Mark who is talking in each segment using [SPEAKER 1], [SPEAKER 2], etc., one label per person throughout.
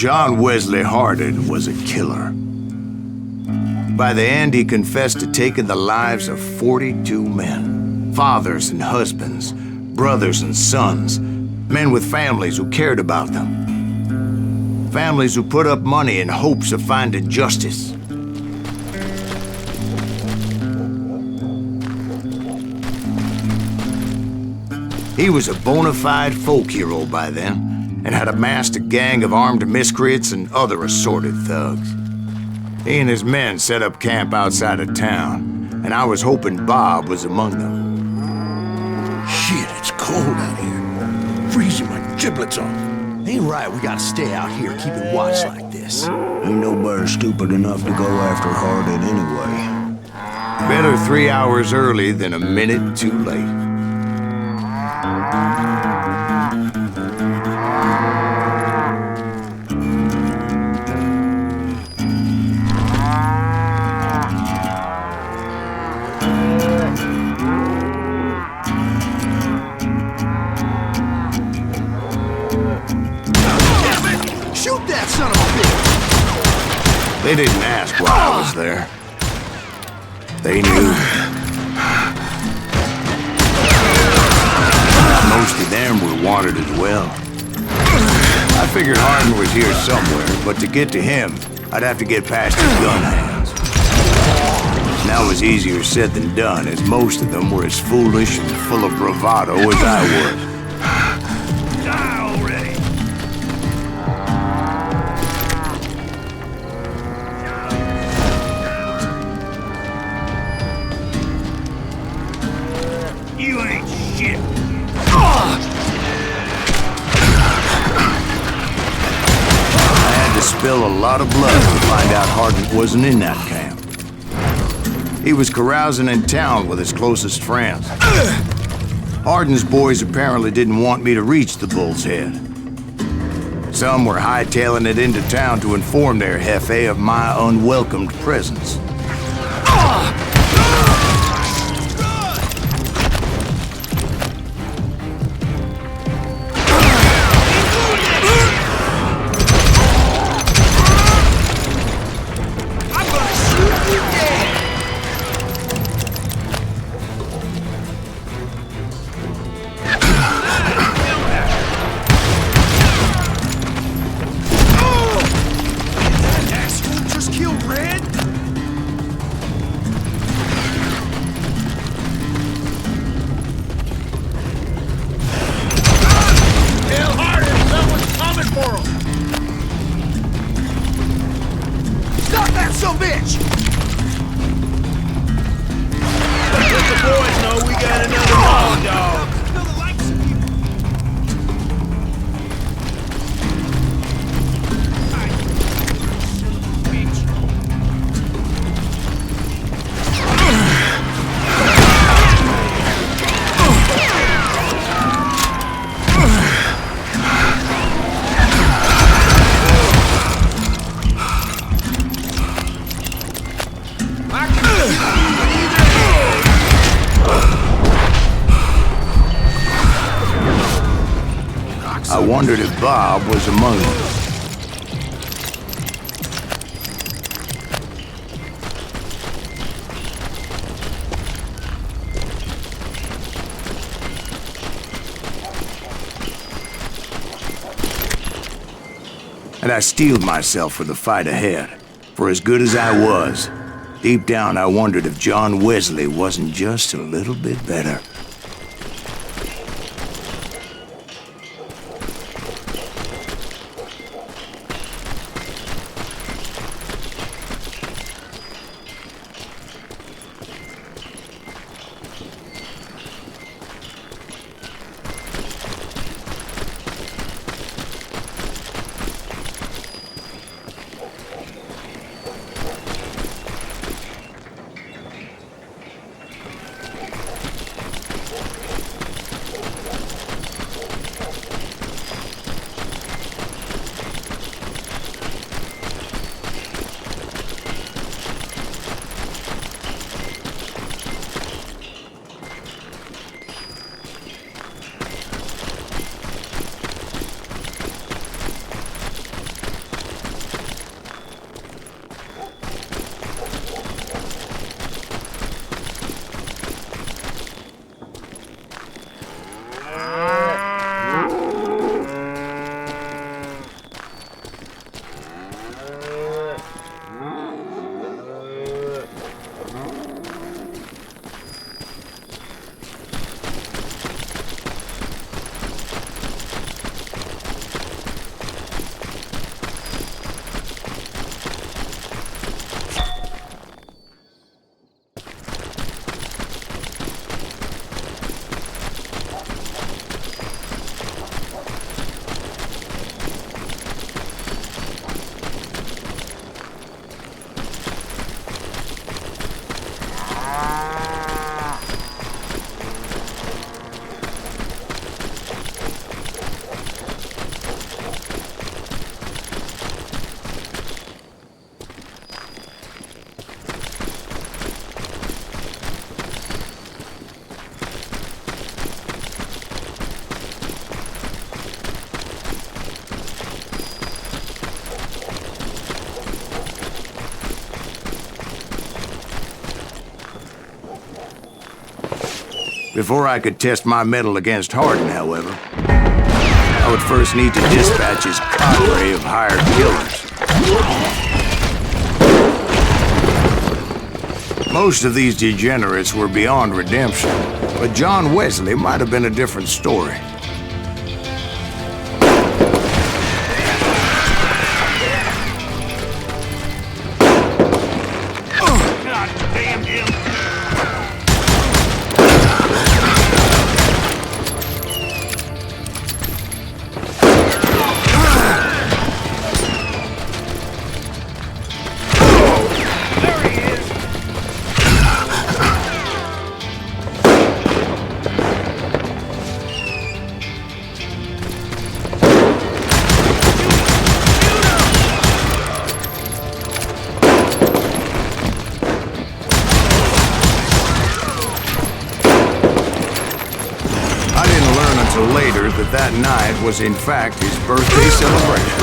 [SPEAKER 1] John Wesley Hardin was a killer. By the end, he confessed to taking the lives of 42 men. Fathers and husbands, brothers and sons, men with families who cared about them. Families who put up money in hopes of finding justice. He was a bona fide folk hero by then, and had amassed a gang of armed miscreants and other assorted thugs. He and his men set up camp outside of town, and I was hoping Bob was among them.
[SPEAKER 2] Shit, it's cold out here. Freezing my giblets off. Ain't right, we gotta stay out here keeping watch like this.
[SPEAKER 3] Ain't nobody stupid enough to go after Hardin anyway.
[SPEAKER 1] Better 3 hours early than a minute too late.
[SPEAKER 2] Shoot that son of a bitch!
[SPEAKER 1] They didn't ask why I was there. They knew. Most of them were wanted as well. I figured Hardin was here somewhere, but to get to him, I'd have to get past his gun hands. And that was easier said than done, as most of them were as foolish and full of bravado as I was.
[SPEAKER 2] Die already! You ain't shit!
[SPEAKER 1] Spill a lot of blood to find out Hardin wasn't in that camp. He was carousing in town with his closest friends. Hardin's boys apparently didn't want me to reach the Bull's Head. Some were hightailing it into town to inform their jefe of my unwelcomed presence. I wondered if Bob was among them. And I steeled myself for the fight ahead. For as good as I was, deep down I wondered if John Wesley wasn't just a little bit better. Before I could test my mettle against Hardin, however, I would first need to dispatch his cadre of hired killers. Most of these degenerates were beyond redemption, but John Wesley might have been a different story. Later that night was in fact his birthday celebration.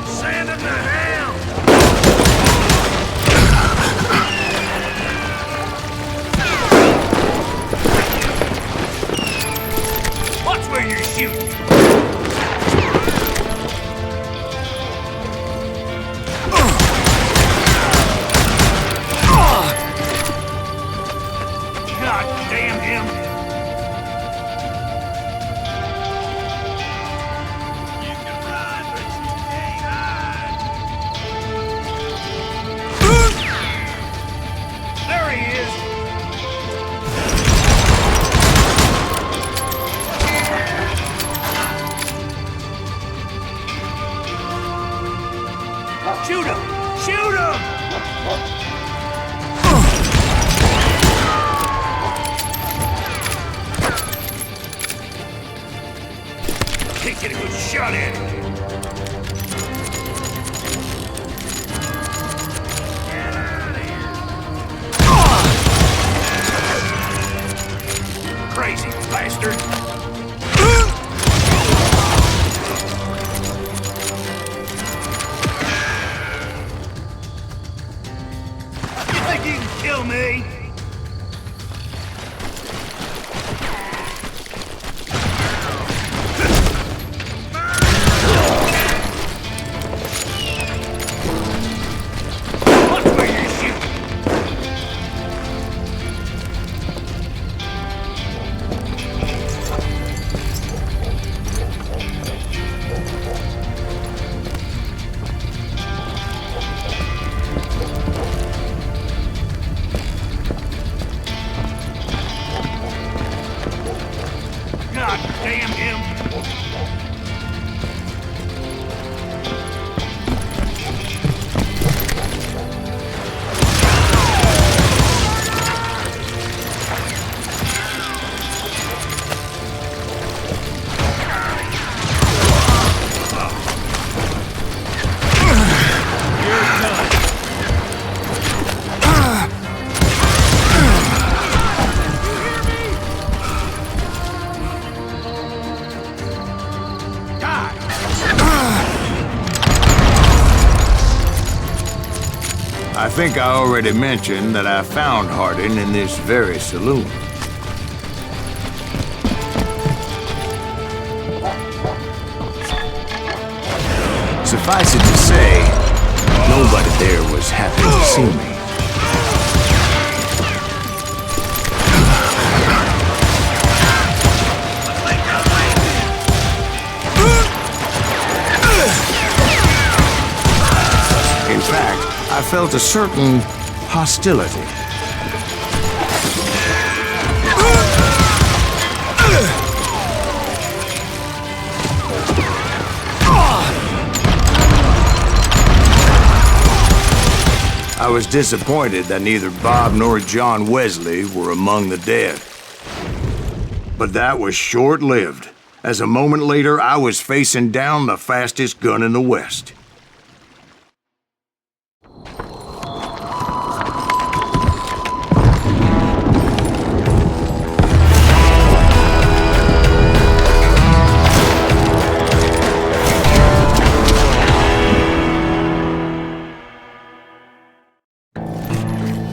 [SPEAKER 2] Sand in the hell! Watch where you're shooting. Shoot him! Shoot him! Can't get a good shot at him. Get out of here! Crazy bastard! Kill me! Watch where you're shooting! God damn him!
[SPEAKER 1] I think I already mentioned that I found Hardin in this very saloon. Suffice it to say, nobody there was happy to see me. In fact, I felt a certain hostility. I was disappointed that neither Bob nor John Wesley were among the dead. But that was short-lived, as a moment later I was facing down the fastest gun in the West.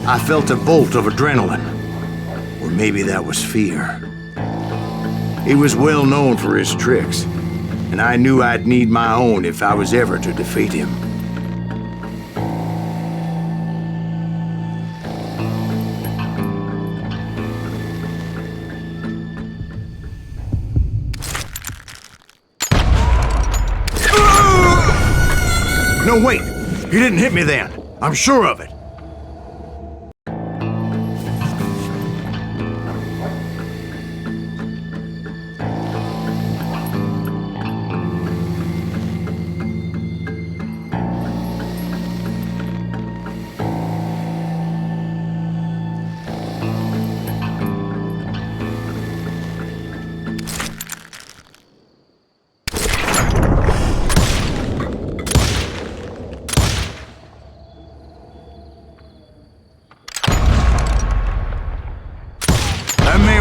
[SPEAKER 1] I felt a bolt of adrenaline. Or maybe that was fear. He was well known for his tricks, and I knew I'd need my own if I was ever to defeat him. No, wait! You didn't hit me then. I'm sure of it.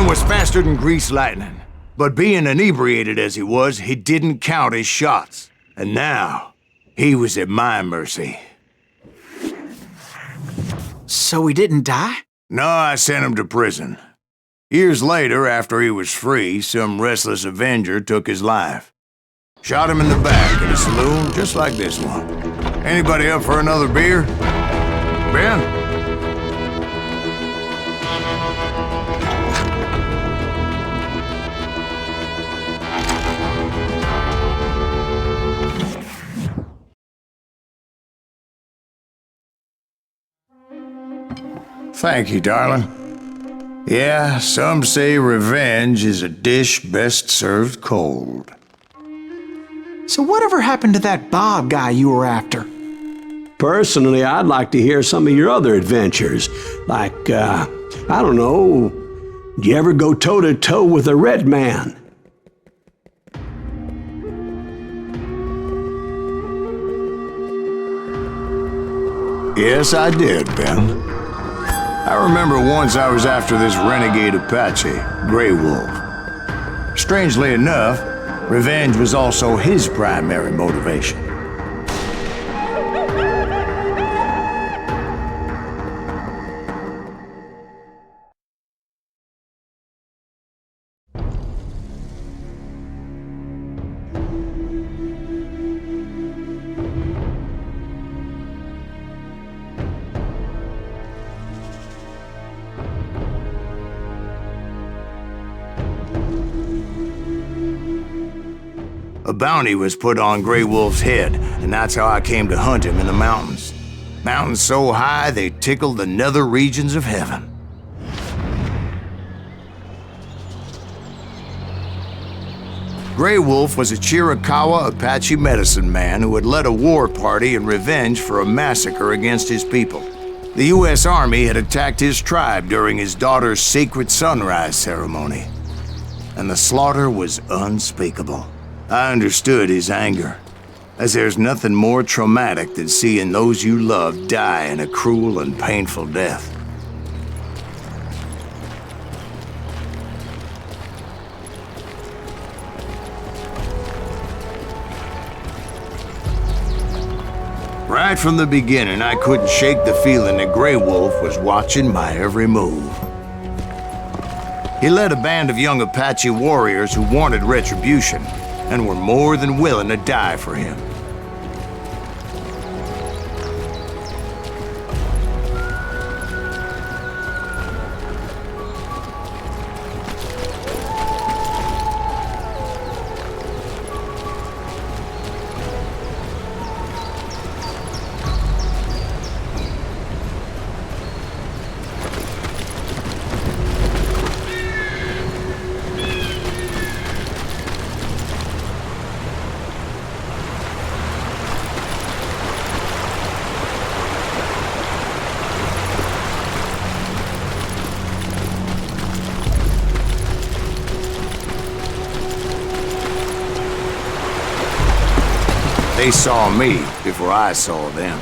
[SPEAKER 1] Was faster than grease lightning. But being inebriated as he was, he didn't count his shots. And now, he was at my mercy.
[SPEAKER 4] So he didn't die?
[SPEAKER 1] No, I sent him to prison. Years later, after he was free, some restless avenger took his life. Shot him in the back in a saloon just like this one. Anybody up for another beer? Ben? Thank you, darling. Yeah, some say revenge is a dish best served cold.
[SPEAKER 4] So whatever happened to that Bob guy you were after?
[SPEAKER 3] Personally, I'd like to hear some of your other adventures. Like, I don't know, did you ever go toe-to-toe with a red man?
[SPEAKER 1] Yes, I did, Ben. I remember once I was after this renegade Apache, Grey Wolf. Strangely enough, revenge was also his primary motivation. A bounty was put on Grey Wolf's head, and that's how I came to hunt him in the mountains. Mountains so high they tickled the nether regions of heaven. Grey Wolf was a Chiricahua Apache medicine man who had led a war party in revenge for a massacre against his people. The U.S. Army had attacked his tribe during his daughter's sacred sunrise ceremony, and the slaughter was unspeakable. I understood his anger, as there's nothing more traumatic than seeing those you love die in a cruel and painful death. Right from the beginning, I couldn't shake the feeling that Grey Wolf was watching my every move. He led a band of young Apache warriors who wanted retribution, and were more than willing to die for him. They saw me before I saw them.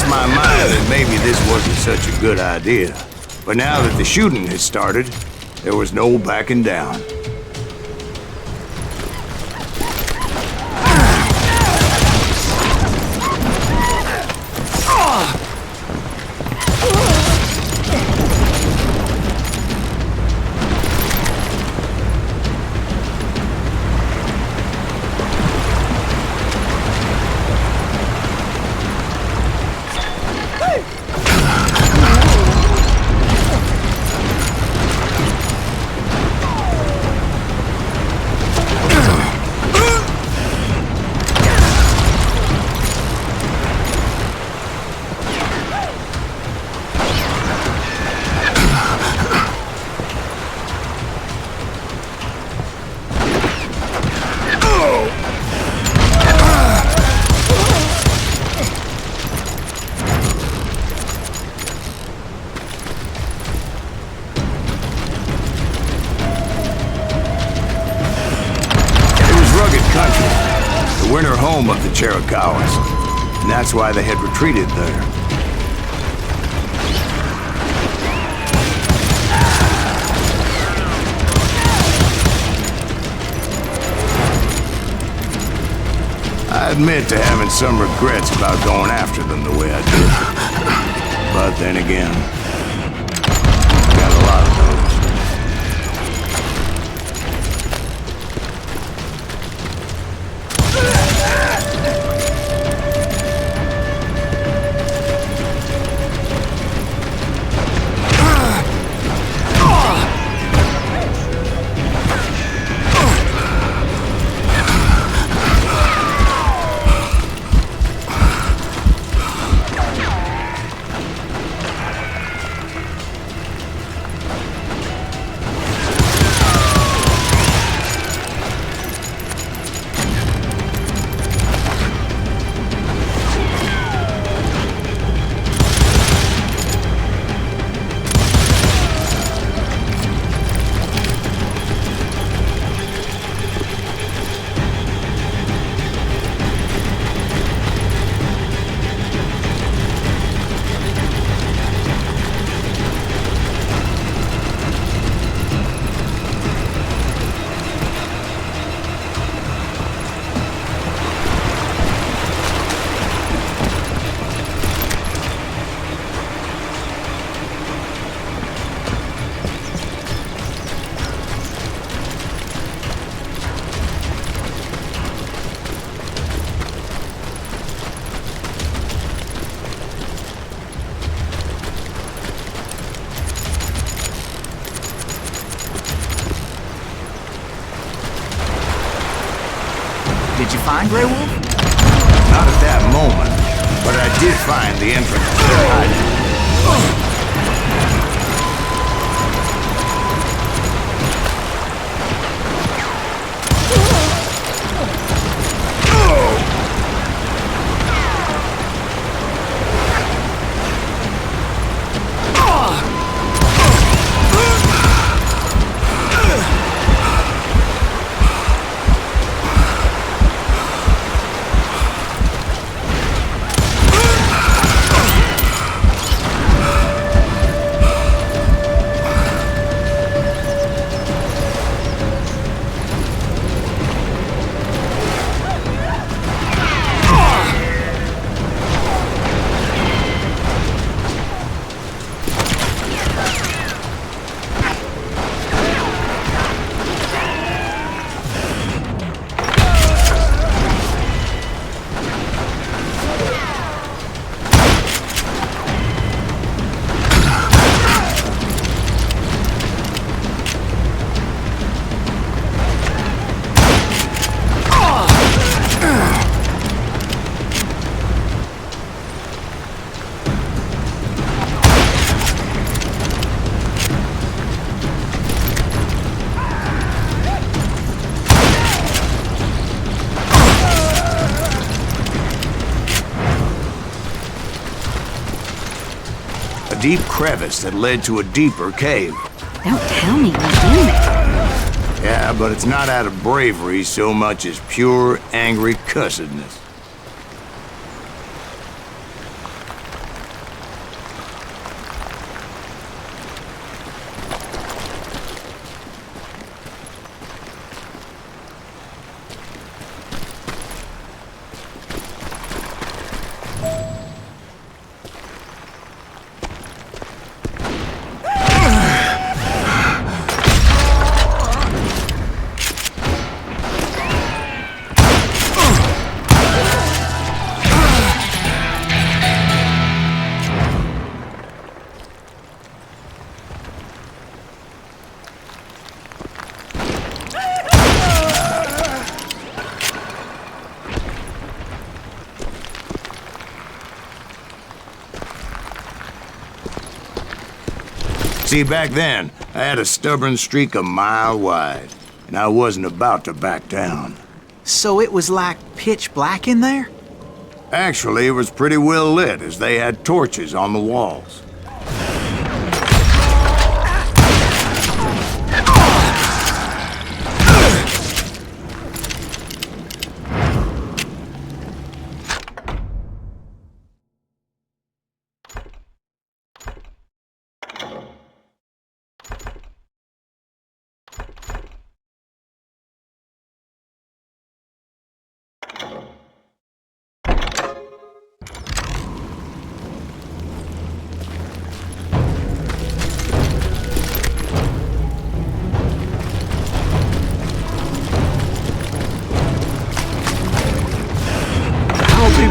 [SPEAKER 1] my mind that maybe this wasn't such a good idea. But now that the shooting had started, there was no backing down. The winter home of the Chiricahuas, and that's why they had retreated there. I admit to having some regrets about going after them the way I did. But then again, got a lot of those.
[SPEAKER 4] Did you find Grey Wolf?
[SPEAKER 1] Not at that moment, but I did find the entrance to their hiding. A deep crevice that led to a deeper cave.
[SPEAKER 5] Don't tell me what's in there.
[SPEAKER 1] Yeah, but it's not out of bravery so much as pure, angry cussedness. See, back then, I had a stubborn streak a mile wide, and I wasn't about to back down.
[SPEAKER 4] So it was like pitch black in there?
[SPEAKER 1] Actually, it was pretty well lit, as they had torches on the walls.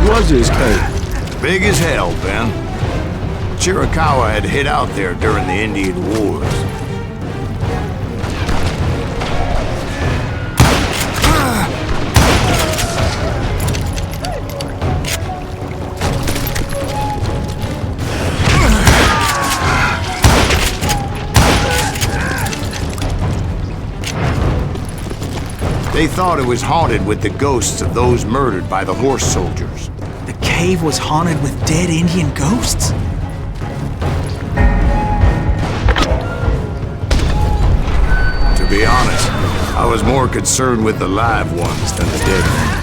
[SPEAKER 3] Was his cave?
[SPEAKER 1] Big as hell, Ben. Chiricahua had hid out there during the Indian Wars. They thought it was haunted with the ghosts of those murdered by the horse soldiers.
[SPEAKER 4] The cave was haunted with dead Indian ghosts?
[SPEAKER 1] To be honest, I was more concerned with the live ones than the dead ones.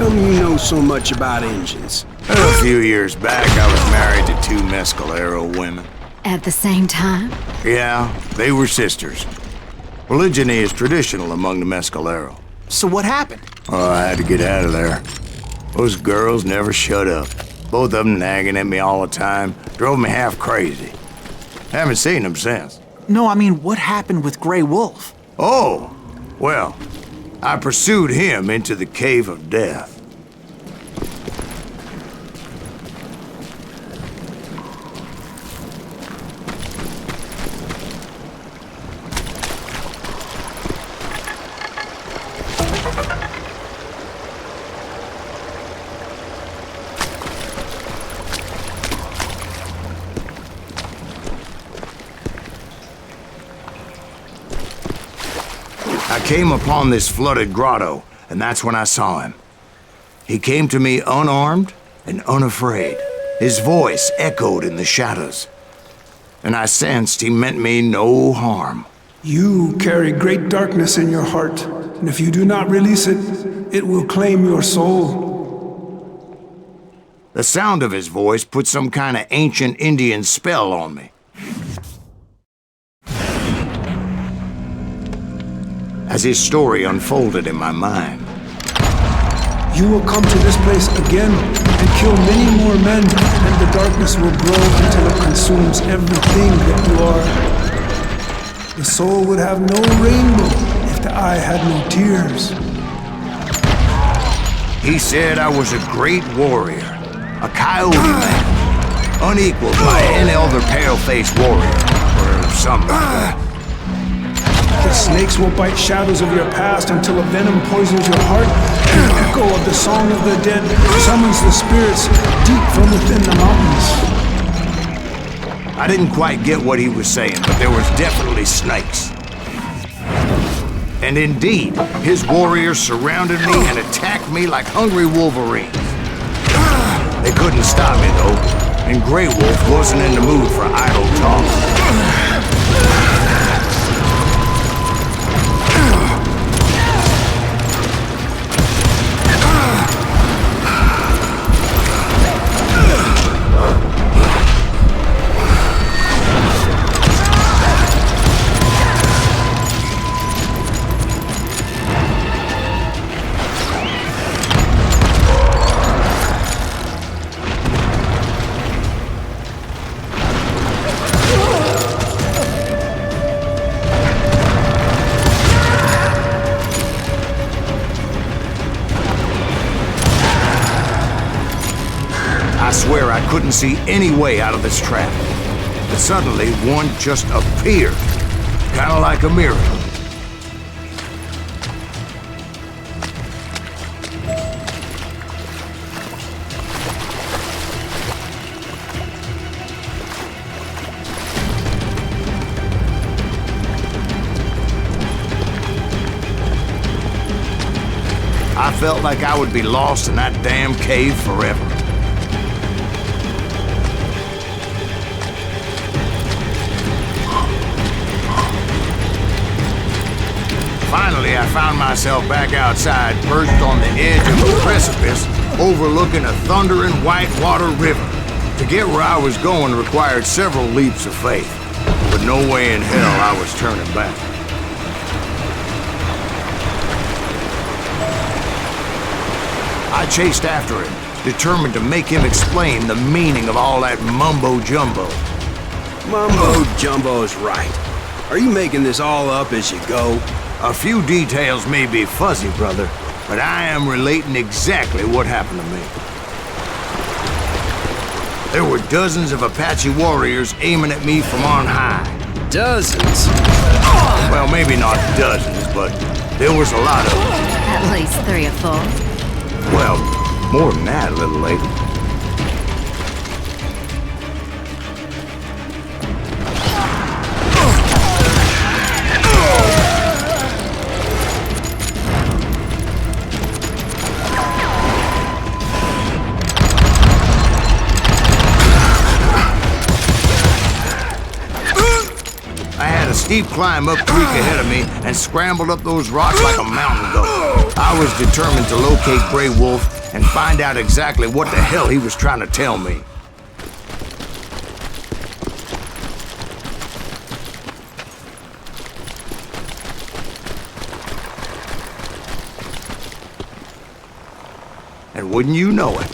[SPEAKER 3] You know so much about engines.
[SPEAKER 1] A few years back, I was married to two Mescalero women.
[SPEAKER 5] At the same time?
[SPEAKER 1] Yeah, they were sisters. Polygyny is traditional among the Mescalero.
[SPEAKER 4] So what happened?
[SPEAKER 1] Oh, I had to get out of there. Those girls never shut up. Both of them nagging at me all the time. Drove me half crazy. Haven't seen them since.
[SPEAKER 4] No, I mean, what happened with Grey Wolf?
[SPEAKER 1] Oh, well, I pursued him into the Cave of Death. I came upon this flooded grotto, and that's when I saw him. He came to me unarmed and unafraid. His voice echoed in the shadows, and I sensed he meant me no harm.
[SPEAKER 6] You carry great darkness in your heart, and if you do not release it, it will claim your soul.
[SPEAKER 1] The sound of his voice put some kind of ancient Indian spell on me. As his story unfolded in my mind.
[SPEAKER 6] You will come to this place again and kill many more men, and the darkness will grow until it consumes everything that you are. The soul would have no rainbow if the eye had no tears.
[SPEAKER 1] He said I was a great warrior, a coyote man, unequaled by any other pale-faced warrior, or something like that.
[SPEAKER 6] The snakes will bite shadows of your past until a venom poisons your heart, and the echo of the song of the dead summons the spirits deep from within the mountains.
[SPEAKER 1] I didn't quite get what he was saying, but there was definitely snakes. And indeed, his warriors surrounded me and attacked me like hungry wolverines. They couldn't stop me, though, and Grey Wolf wasn't in the mood for idle talk. I swear I couldn't see any way out of this trap. But suddenly, one just appeared. Kind of like a miracle. I felt like I would be lost in that damn cave forever. Finally, I found myself back outside, perched on the edge of a precipice, overlooking a thundering whitewater river. To get where I was going required several leaps of faith, but no way in hell I was turning back. I chased after him, determined to make him explain the meaning of all that mumbo-jumbo.
[SPEAKER 7] Mumbo-jumbo's right. Are you making this all up as you go?
[SPEAKER 1] A few details may be fuzzy, brother, but I am relating exactly what happened to me. There were dozens of Apache warriors aiming at me from on high.
[SPEAKER 7] Dozens?
[SPEAKER 1] Well, maybe not dozens, but there was a lot of them.
[SPEAKER 5] At least 3 or 4.
[SPEAKER 1] Well, more than that, little lady. Steep climb up creek ahead of me and scrambled up those rocks like a mountain goat. I was determined to locate Grey Wolf and find out exactly what the hell he was trying to tell me. And wouldn't you know it,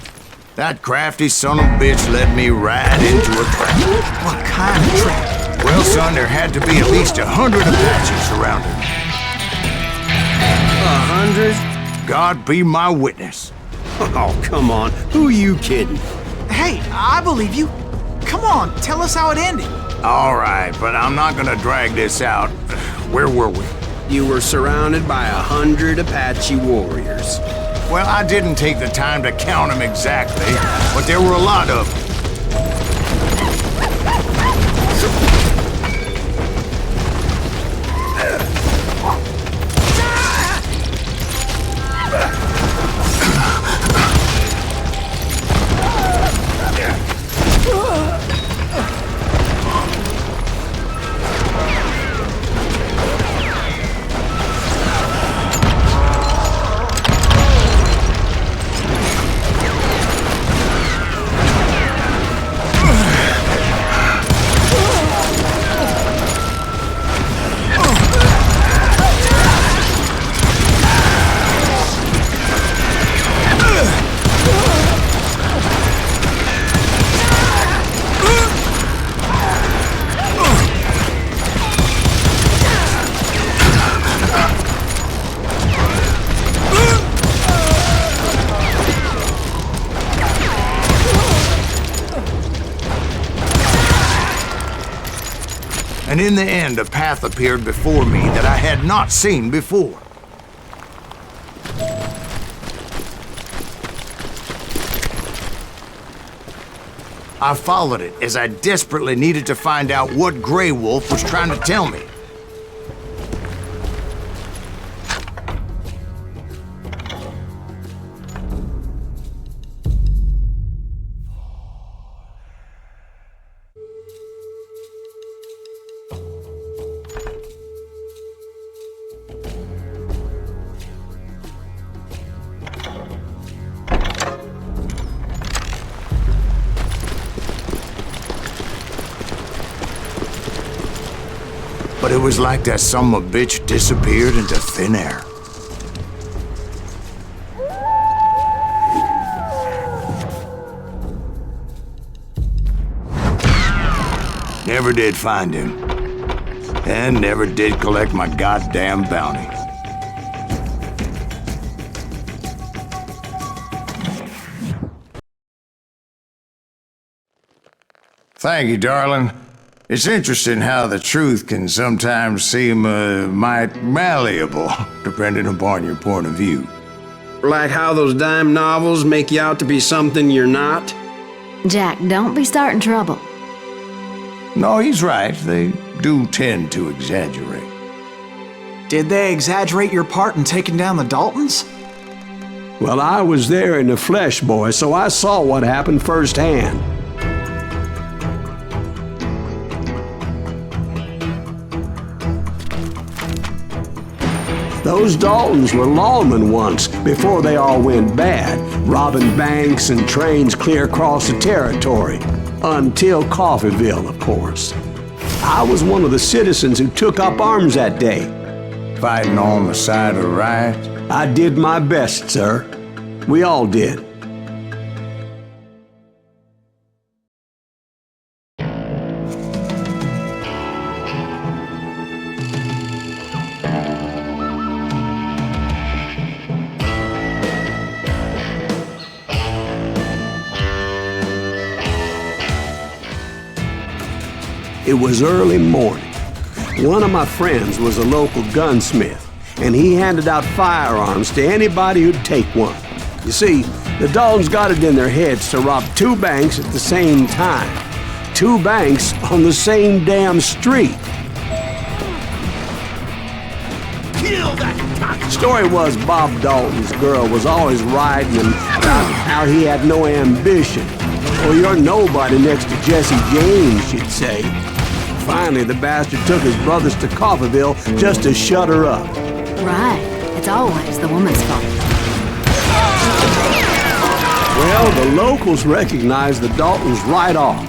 [SPEAKER 1] that crafty son of a bitch led me right into a trap.
[SPEAKER 4] What kind of trap?
[SPEAKER 1] Well, son, there had to be at least 100 Apaches surrounding me.
[SPEAKER 7] 100?
[SPEAKER 1] God be my witness.
[SPEAKER 7] Oh, come on. Who are you kidding?
[SPEAKER 4] Hey, I believe you. Come on, tell us how it ended.
[SPEAKER 1] All right, but I'm not gonna drag this out. Where were we?
[SPEAKER 7] You were surrounded by 100 Apache warriors.
[SPEAKER 1] Well, I didn't take the time to count them exactly, but there were a lot of them. And in the end, a path appeared before me that I had not seen before. I followed it as I desperately needed to find out what Grey Wolf was trying to tell me. It was like that son of a bitch disappeared into thin air. Never did find him. And never did collect my goddamn bounty. Thank you, darling. It's interesting how the truth can sometimes seem might malleable, depending upon your point of view.
[SPEAKER 7] Like how those dime novels make you out to be something you're not?
[SPEAKER 5] Jack, don't be starting trouble.
[SPEAKER 1] No, he's right. They do tend to exaggerate.
[SPEAKER 4] Did they exaggerate your part in taking down the Daltons?
[SPEAKER 3] Well, I was there in the flesh, boy, so I saw what happened firsthand. Those Daltons were lawmen once, before they all went bad, robbing banks and trains clear across the territory. Until Coffeeville, of course. I was one of the citizens who took up arms that day.
[SPEAKER 1] Fighting on the side of the right?
[SPEAKER 3] I did my best, sir. We all did. It was early morning. One of my friends was a local gunsmith, and he handed out firearms to anybody who'd take one. You see, the Daltons got it in their heads to rob 2 banks at the same time. 2 banks on the same damn street.
[SPEAKER 2] Kill that cock!
[SPEAKER 3] Story was Bob Dalton's girl was always riding him about how he had no ambition. Well, you're nobody next to Jesse James, she'd say. Finally, the bastard took his brothers to Coffeeville just to shut her up.
[SPEAKER 5] Right. It's always the woman's fault.
[SPEAKER 3] Well, the locals recognized the Daltons right off.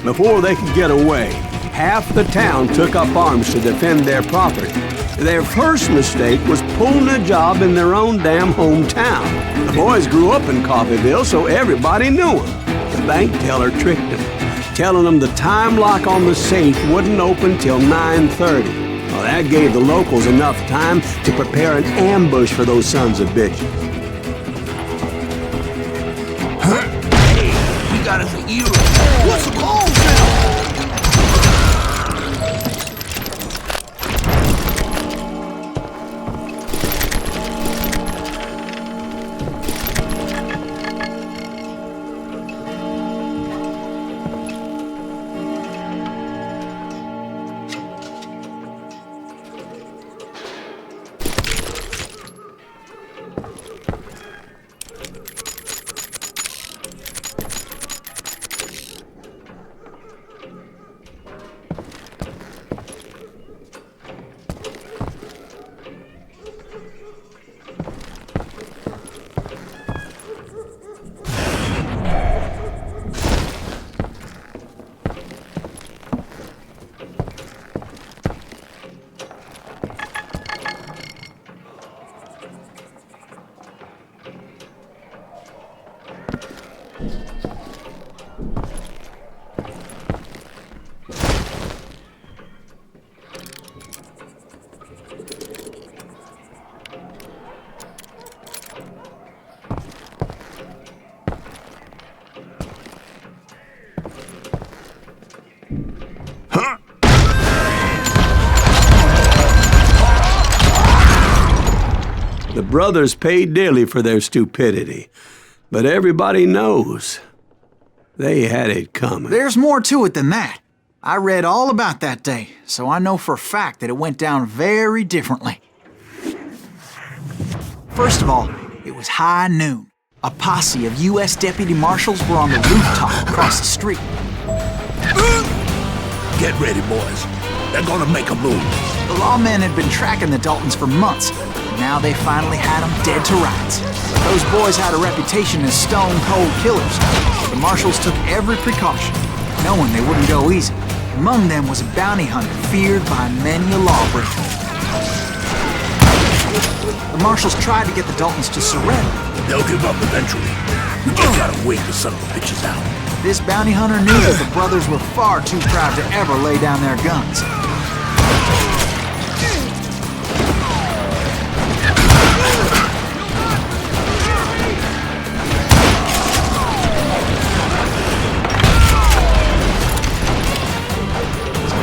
[SPEAKER 3] Before they could get away, half the town took up arms to defend their property. Their first mistake was pulling a job in their own damn hometown. The boys grew up in Coffeeville, so everybody knew them. The bank teller tricked them, telling them the time lock on the safe wouldn't open till 9:30. Well, that gave the locals enough time to prepare an ambush for those sons of bitches.
[SPEAKER 2] Hey, we got us a hero. What's the call now?
[SPEAKER 3] The brothers paid dearly for their stupidity, but everybody knows they had it coming.
[SPEAKER 4] There's more to it than that. I read all about that day, so I know for a fact that it went down very differently. First of all, it was high noon. A posse of U.S. deputy marshals were on the rooftop across the street.
[SPEAKER 2] Get ready, boys. They're gonna make a move.
[SPEAKER 4] The lawmen had been tracking the Daltons for months, and now they finally had them dead to rights. Those boys had a reputation as stone-cold killers. The marshals took every precaution, knowing they wouldn't go easy. Among them was a bounty hunter feared by many a lawbreaker. The marshals tried to get the Daltons to surrender.
[SPEAKER 2] They'll give up eventually. We just gotta wait the son of a bitches out.
[SPEAKER 4] This bounty hunter knew that the brothers were far too proud to ever lay down their guns.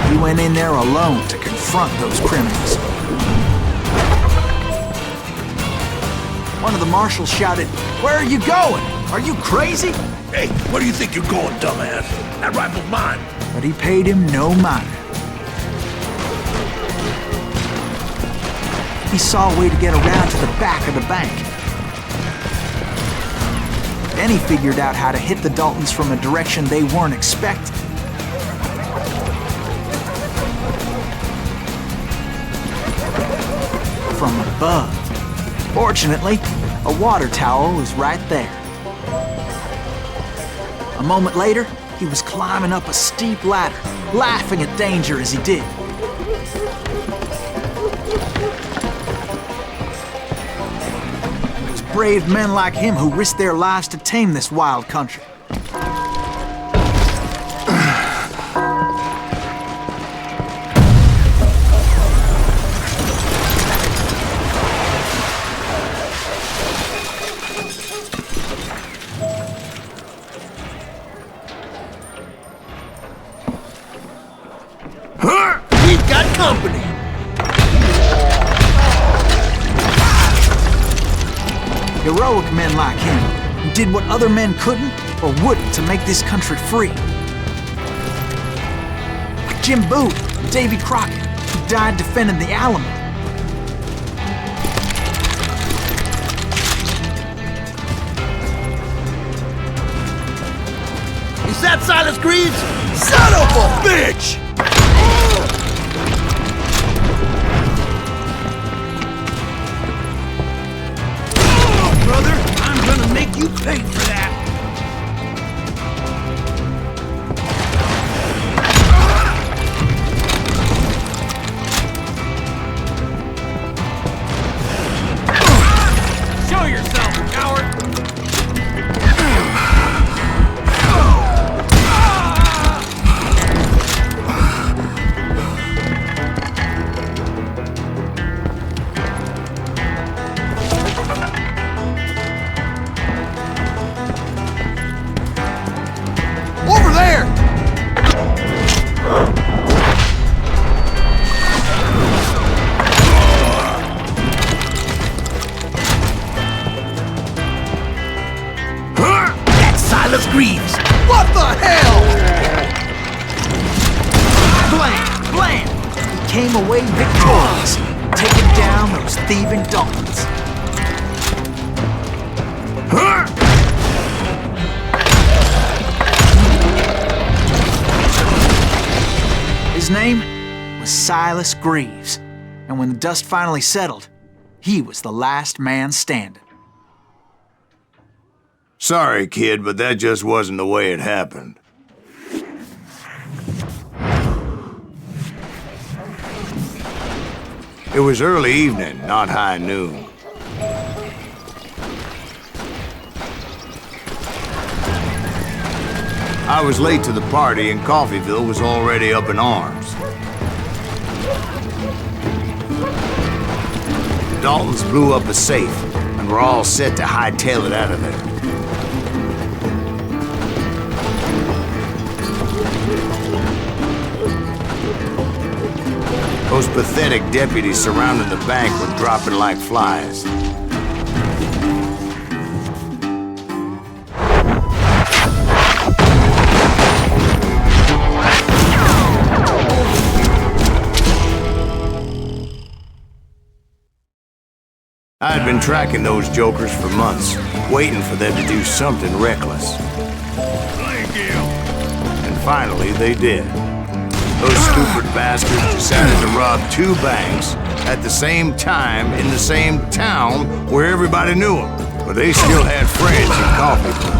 [SPEAKER 4] He went in there alone to confront those criminals. One of the marshals shouted, "Where are you going? Are you crazy?"
[SPEAKER 2] Hey, where do you think you're going, dumbass? That rifle's mine.
[SPEAKER 4] But he paid him no mind. He saw a way to get around to the back of the bank. Then he figured out how to hit the Daltons from a direction they weren't expecting. From above. Fortunately, a water tower was right there. A moment later, he was climbing up a steep ladder, laughing at danger as he did. It was brave men like him who risked their lives to tame this wild country.
[SPEAKER 2] We've got company.
[SPEAKER 4] Heroic men like him, who did what other men couldn't or wouldn't to make this country free. Like Jim Booth and Davy Crockett, who died defending the Alamo.
[SPEAKER 2] Is that Silas Greaves? Son of a bitch! Brother, I'm gonna make you pay for that!
[SPEAKER 8] Show yourself, coward!
[SPEAKER 2] Over there! That's Silas Greaves! What the hell?
[SPEAKER 4] Blam! Blam! He came away victorious, taking down those thieving Daltons. His name was Silas Greaves, and when the dust finally settled, he was the last man standing.
[SPEAKER 1] Sorry, kid, but that just wasn't the way it happened. It was early evening, not high noon. I was late to the party and Coffeyville was already up in arms. Daltons blew up a safe and were all set to hightail it out of there. Those pathetic deputies surrounding the bank were dropping like flies. I had been tracking those jokers for months, waiting for them to do something reckless.
[SPEAKER 2] Thank you.
[SPEAKER 1] And finally, they did. Those stupid bastards decided to rob two banks at the same time in the same town where everybody knew them. But they still had friends in Coffeyville.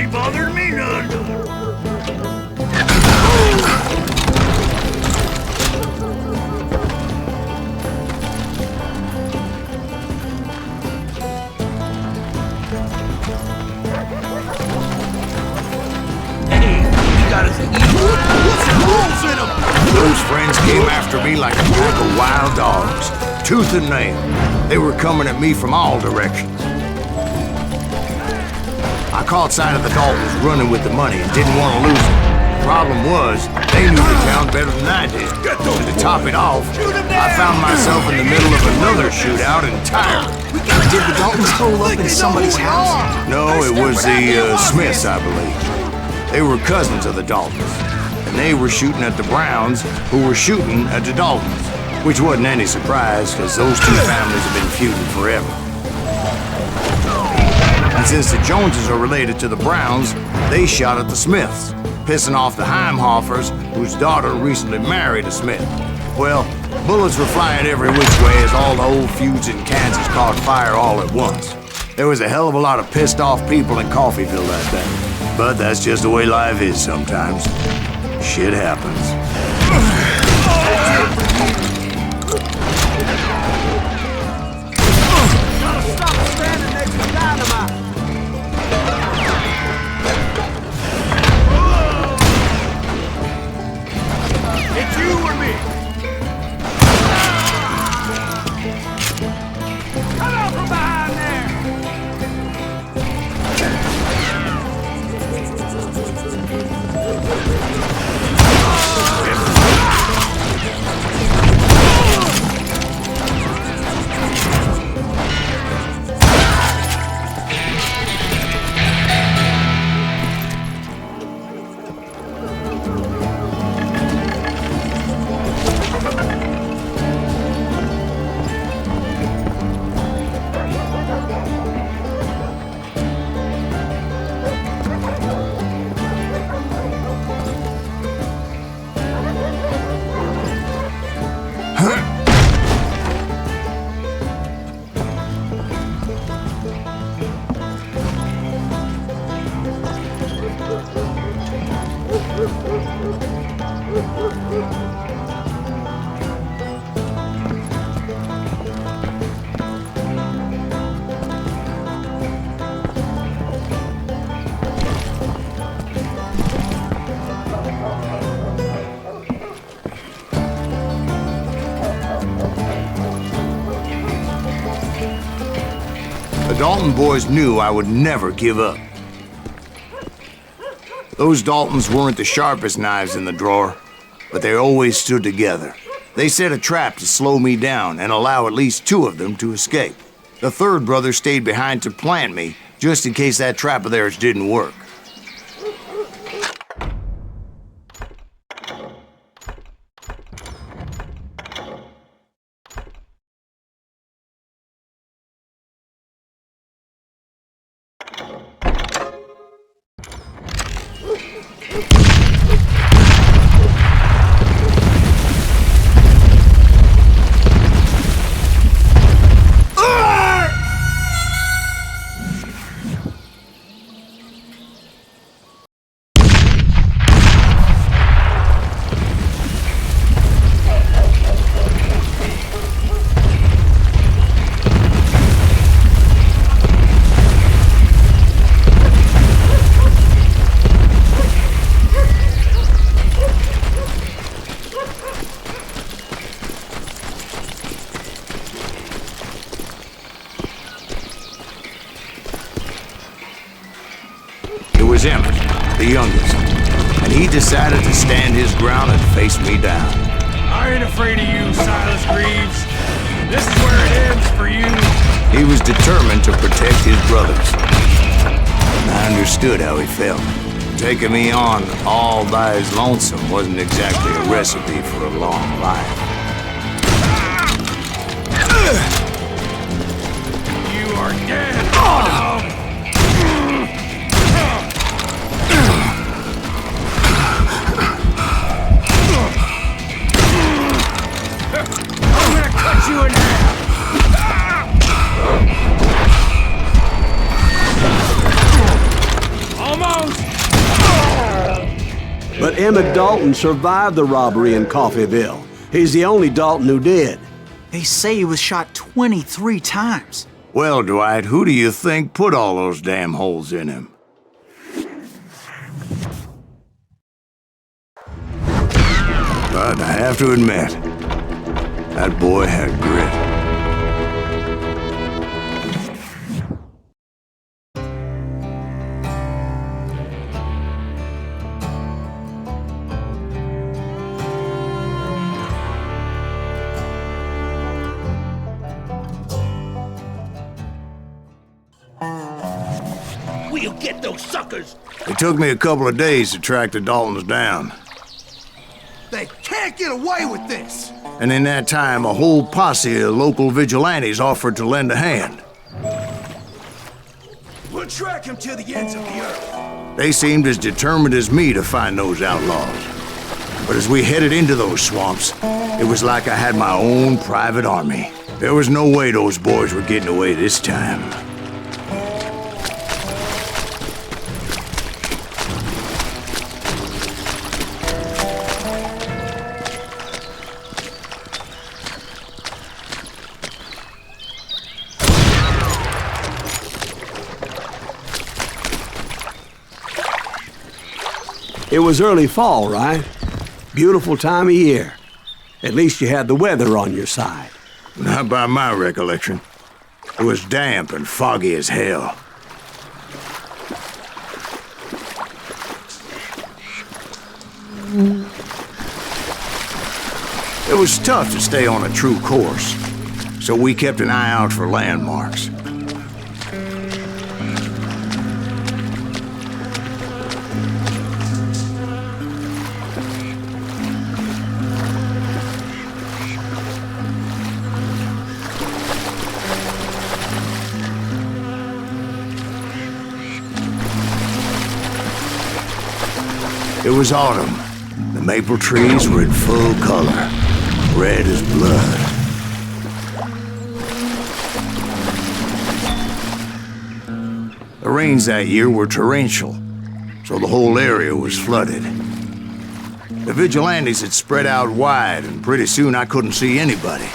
[SPEAKER 2] ain't bothering me none.
[SPEAKER 1] Those friends came after me like a pack of wild dogs, tooth and nail. They were coming at me from all directions. I caught sight of the Daltons running with the money and didn't want to lose it. The problem was, they knew the town better than I did. And to top it off, I found myself in the middle of another shootout entirely.
[SPEAKER 4] Did the Daltons hole up in somebody's house?
[SPEAKER 1] No, it was the Smiths, I believe. They were cousins of the Daltons. And they were shooting at the Browns, who were shooting at the Daltons. Which wasn't any surprise, because those two families have been feuding forever. And since the Joneses are related to the Browns, they shot at the Smiths, pissing off the Heimhoffers, whose daughter recently married a Smith. Well, bullets were flying every which way as all the old feuds in Kansas caught fire all at once. There was a hell of a lot of pissed off people in Coffeyville that day. But that's just the way life is sometimes. Shit happens.
[SPEAKER 2] It's you or me. Come out from behind there.
[SPEAKER 1] The Dalton boys knew I would never give up. Those Daltons weren't the sharpest knives in the drawer, but they always stood together. They set a trap to slow me down and allow at least two of them to escape. The third brother stayed behind to plant me, just in case that trap of theirs didn't work. It was Emmett, the youngest, and he decided to stand his ground and face me down.
[SPEAKER 2] I ain't afraid of you, Silas Greaves. This is where it ends for you.
[SPEAKER 1] He was determined to protect his brothers. And I understood how he felt. Taking me on all by his lonesome wasn't exactly a recipe for a long life.
[SPEAKER 2] You are dead. Oh, no. I'm gonna cut you in half. Almost.
[SPEAKER 3] But Emmett Dalton survived the robbery in Coffeyville. He's the only Dalton who did.
[SPEAKER 4] They say he was shot 23 times.
[SPEAKER 1] Well, Dwight, who do you think put all those damn holes in him? But I have to admit, that boy had grit.
[SPEAKER 2] We'll get those suckers!
[SPEAKER 1] It took me a couple of days to track the Daltons down.
[SPEAKER 2] They can't get away with this!
[SPEAKER 1] And in that time, a whole posse of local vigilantes offered to lend a hand.
[SPEAKER 2] We'll track him to the ends of the earth.
[SPEAKER 1] They seemed as determined as me to find those outlaws. But as we headed into those swamps, it was like I had my own private army. There was no way those boys were getting away this time.
[SPEAKER 3] It was early fall, right? Beautiful time of year. At least you had the weather on your side.
[SPEAKER 1] Not by my recollection. It was damp and foggy as hell. It was tough to stay on a true course, so we kept an eye out for landmarks. It was autumn. The maple trees were in full color, red as blood. The rains that year were torrential, so the whole area was flooded. The vigilantes had spread out wide, and pretty soon I couldn't see anybody.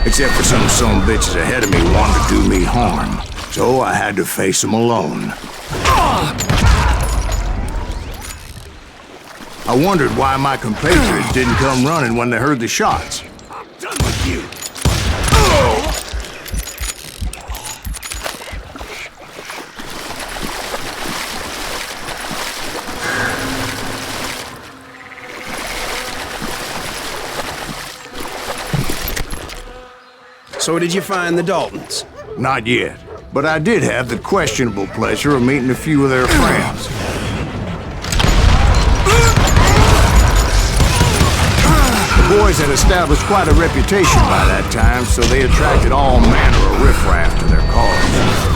[SPEAKER 1] Except for some bitches ahead of me wanted to do me harm. So I had to face them alone. I wondered why my compatriots didn't come running when they heard the shots.
[SPEAKER 2] I'm done with you!
[SPEAKER 7] So did you find the Daltons?
[SPEAKER 1] Not yet, but I did have the questionable pleasure of meeting a few of their friends. The boys had established quite a reputation by that time, so they attracted all manner of riffraff to their cause.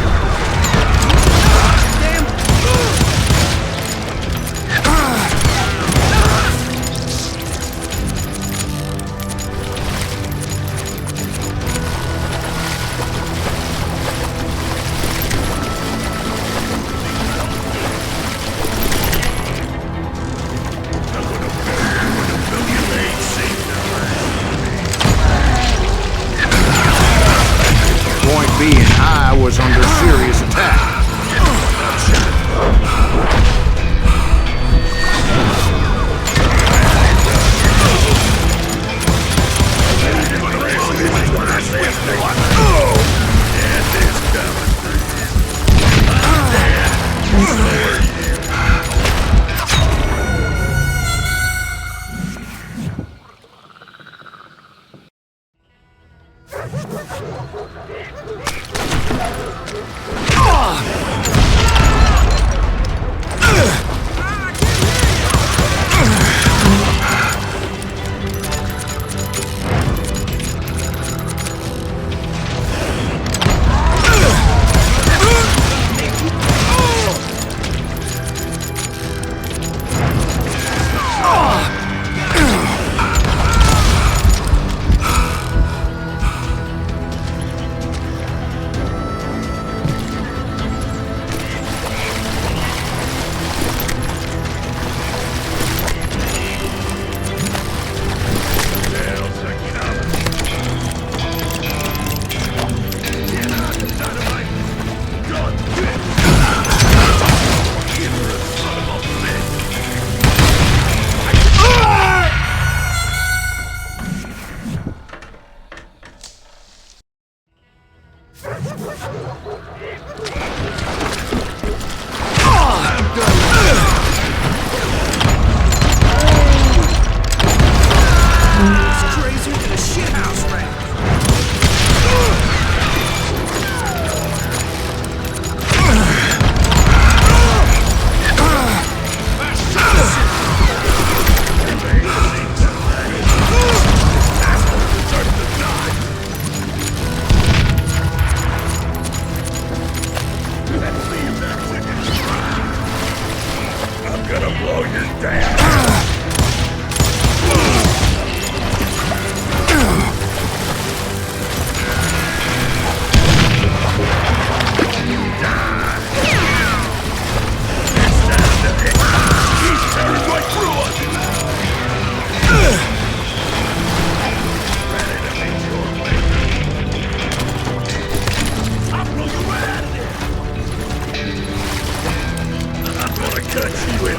[SPEAKER 1] Being I was under serious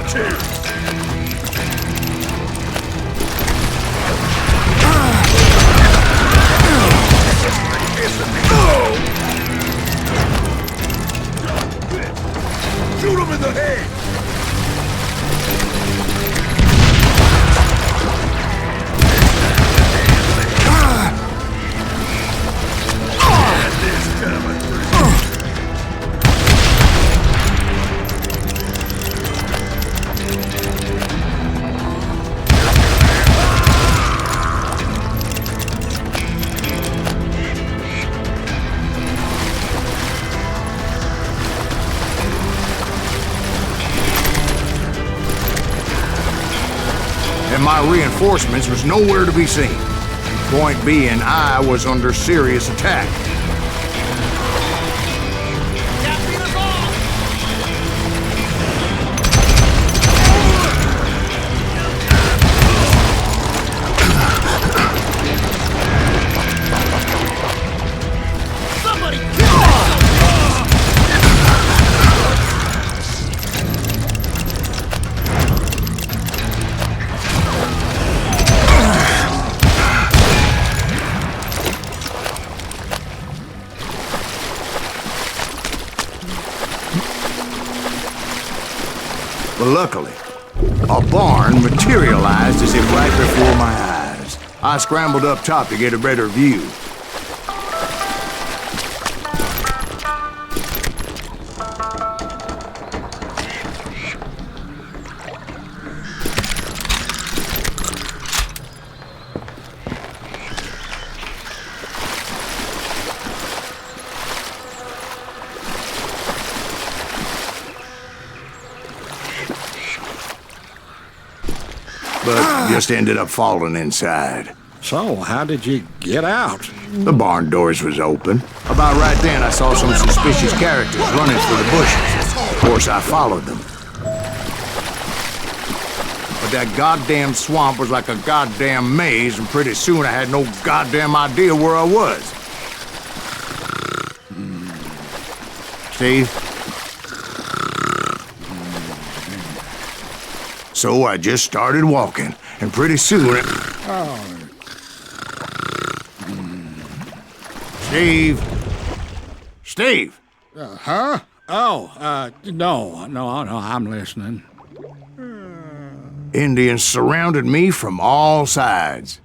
[SPEAKER 2] Shoot him in the head!
[SPEAKER 1] And my reinforcements was nowhere to be seen. Point being, I was under serious attack. But luckily, a barn materialized as if right before my eyes. I scrambled up top to get a better view. But just ended up falling inside.
[SPEAKER 7] So, how did you get out?
[SPEAKER 1] The barn doors was open. About right then, I saw some suspicious characters running for the bushes. Of course, I followed them. But that goddamn swamp was like a goddamn maze, and pretty soon I had no goddamn idea where I was. Steve? So I just started walking, and pretty soon Steve? Steve!
[SPEAKER 8] Huh? Oh, no, I'm listening.
[SPEAKER 1] Indians surrounded me from all sides.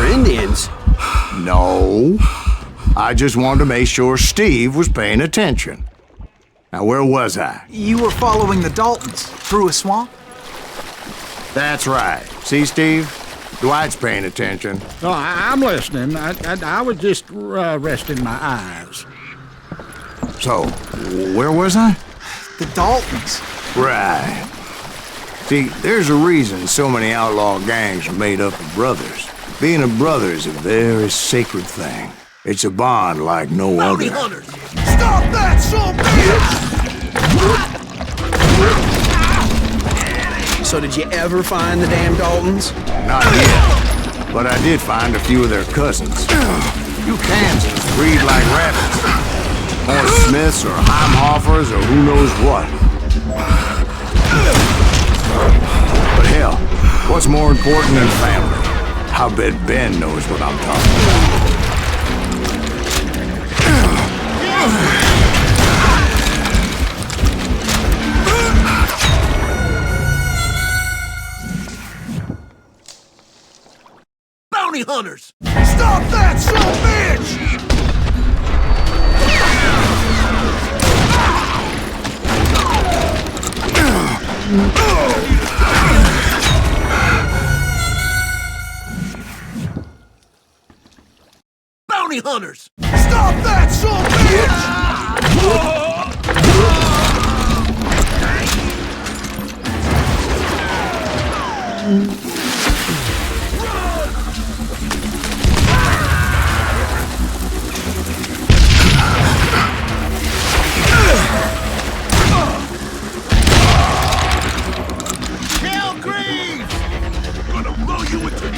[SPEAKER 7] Indians?
[SPEAKER 1] No. I just wanted to make sure Steve was paying attention. Now, where was I?
[SPEAKER 4] You were following the Daltons through a swamp?
[SPEAKER 1] That's right. See, Steve? Dwight's paying attention.
[SPEAKER 8] No, I'm listening. I was just resting my eyes.
[SPEAKER 1] So, where was I?
[SPEAKER 4] The Daltons.
[SPEAKER 1] Right. See, there's a reason so many outlaw gangs are made up of brothers. Being a brother is a very sacred thing. It's a bond like no
[SPEAKER 2] Bounty
[SPEAKER 1] other.
[SPEAKER 2] hunters! Stop that, son bitch!
[SPEAKER 7] So did you ever find the damn Daltons?
[SPEAKER 1] Not yet, but I did find a few of their cousins. You Kansans breed like rabbits. Or Smiths or Heimhoffers or who knows what. But hell, what's more important than family? I bet Ben knows what I'm talking about.
[SPEAKER 2] Bounty hunters! Stop that, son bitch! Bounty hunters! Stop that, son bitch! Kill Greaves! Gonna blow you with your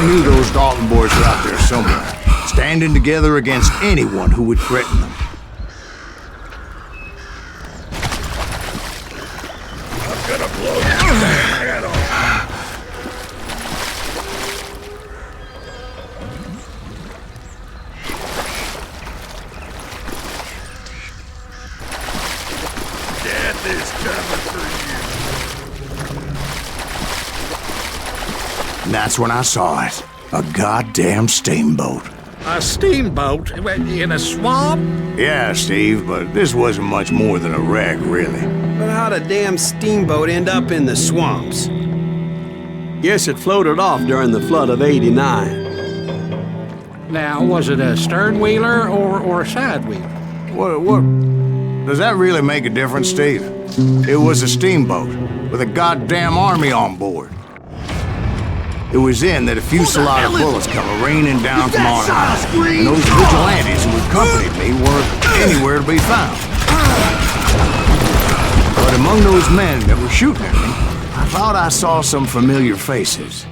[SPEAKER 1] knew those Dalton boys were out there somewhere, standing together against anyone who would threaten them.
[SPEAKER 2] I'm gonna blow your damn head off. Death is coming for you.
[SPEAKER 1] And that's when I saw it. A goddamn steamboat.
[SPEAKER 8] A steamboat in a swamp?
[SPEAKER 1] Yeah, Steve, but this wasn't much more than a wreck, really.
[SPEAKER 7] But how'd a damn steamboat end up in the swamps?
[SPEAKER 3] Guess it floated off during the flood of '89.
[SPEAKER 8] Now, was it a stern wheeler or a side wheeler?
[SPEAKER 1] What? Does that really make a difference, Steve? It was a steamboat with a goddamn army on board. It was then that a fusillade of bullets come raining down from on high, and those vigilantes who accompanied me weren't anywhere to be found. But among those men that were shooting at me, I thought I saw some familiar faces.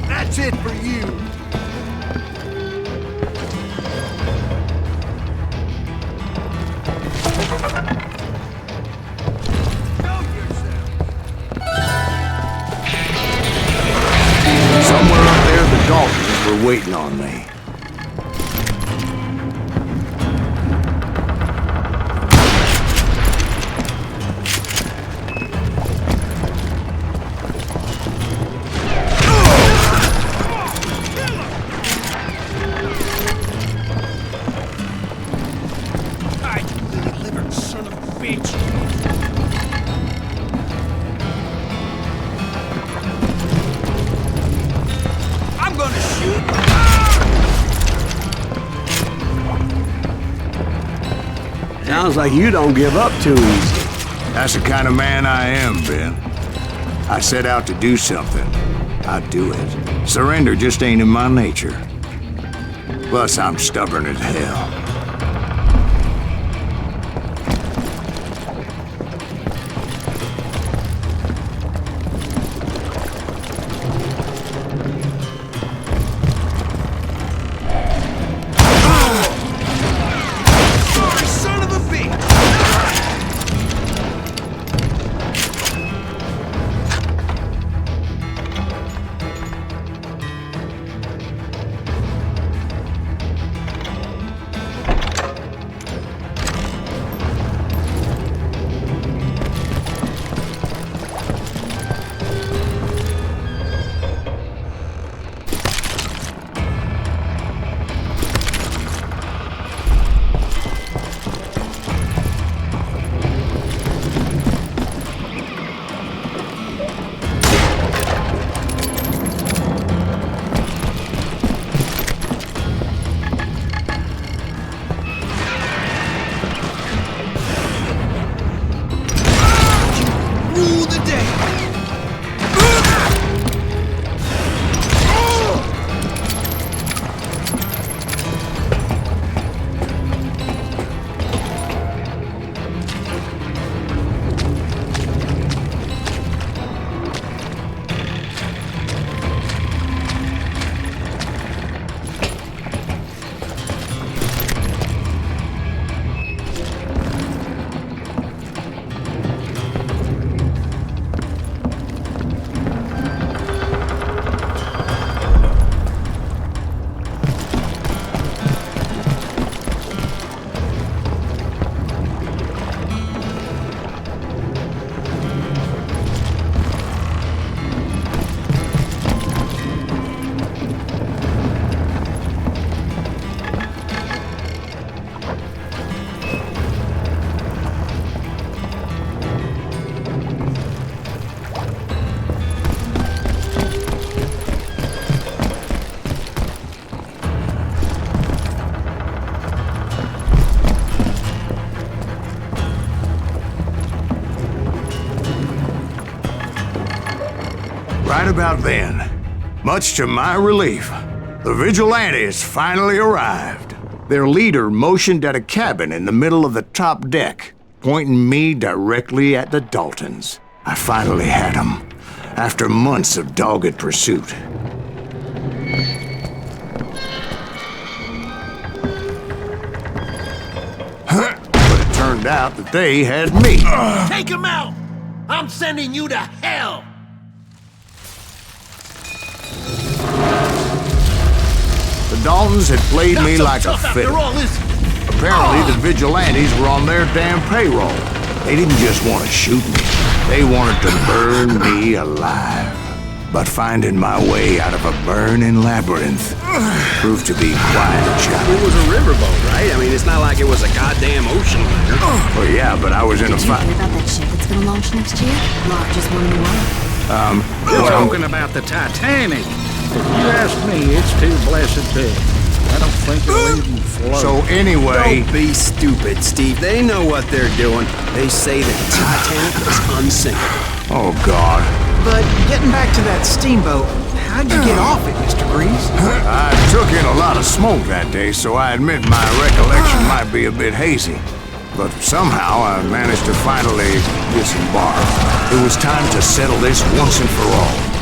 [SPEAKER 2] That's it for you.
[SPEAKER 1] Somewhere up there, the Daltons were waiting on me.
[SPEAKER 2] Son of a bitch. I'm gonna shoot.
[SPEAKER 3] Sounds like you don't give up too easy.
[SPEAKER 1] That's the kind of man I am, Ben. I set out to do something. I do it. Surrender just ain't in my nature. Plus, I'm stubborn as hell.
[SPEAKER 2] Son of a bitch.
[SPEAKER 1] about then, much to my relief, the vigilantes finally arrived. Their leader motioned at a cabin in the middle of the top deck, pointing me directly at the Daltons. I finally had them, after months of dogged pursuit. But it turned out that they had me.
[SPEAKER 2] Take him out! I'm sending you to hell!
[SPEAKER 1] The Daltons had played me like a fiddle. Apparently, the vigilantes were on their damn payroll. They didn't just want to shoot me. They wanted to burn me alive. But finding my way out of a burning labyrinth proved to be quite a challenge.
[SPEAKER 7] It was a riverboat, right? I mean, it's not like it was a goddamn ocean liner.
[SPEAKER 1] Well, yeah, but I was in a
[SPEAKER 5] Did you
[SPEAKER 1] fight.
[SPEAKER 5] hear about that ship that's gonna launch next year? Largest one in the world.
[SPEAKER 8] You're talking about the Titanic. If you ask me, it's too blessed big. I don't think it'll even float.
[SPEAKER 1] So anyway,
[SPEAKER 7] Don't be stupid, Steve. They know what they're doing. They say that the Titanic is unsinkable.
[SPEAKER 1] oh God.
[SPEAKER 4] But getting back to that steamboat, how'd you get off it, Mr. Greaves?
[SPEAKER 1] I took in a lot of smoke that day, so I admit my recollection might be a bit hazy. But somehow I managed to finally disembark. It was time to settle this once and for all.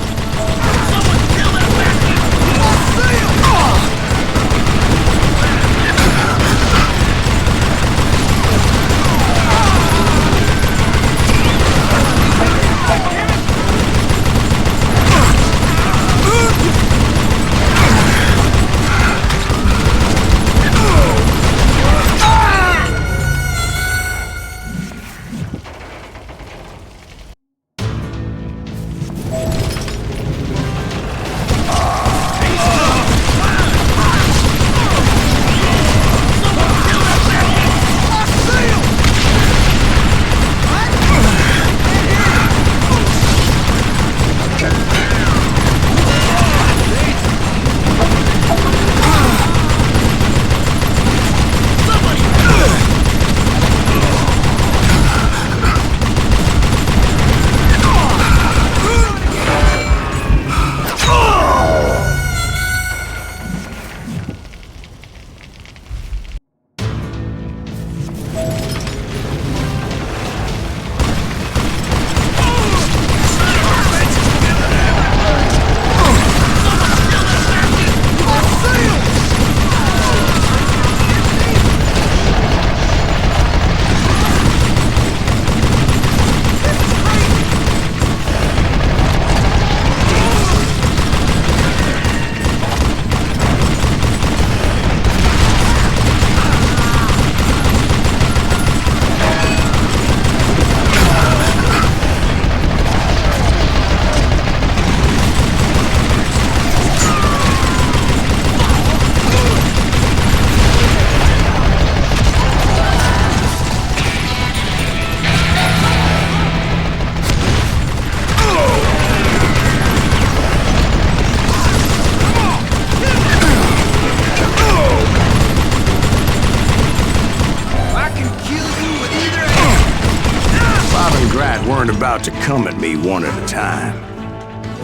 [SPEAKER 1] Weren't about to come at me one at a time.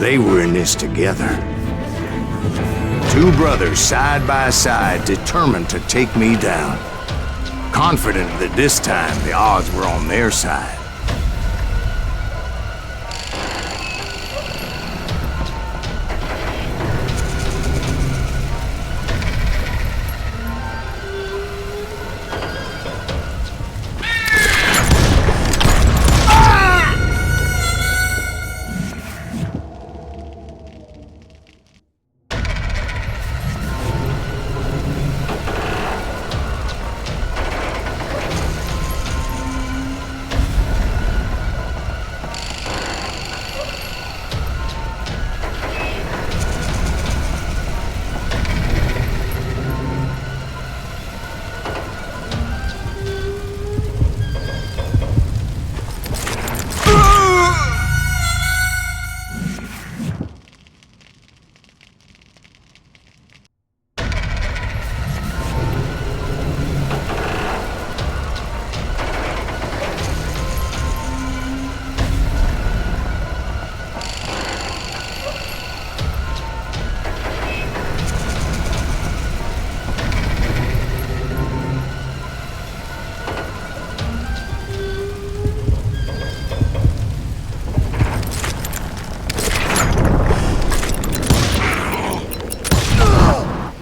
[SPEAKER 1] They were in this together. Two brothers side by side, determined to take me down. Confident that this time the odds were on their side.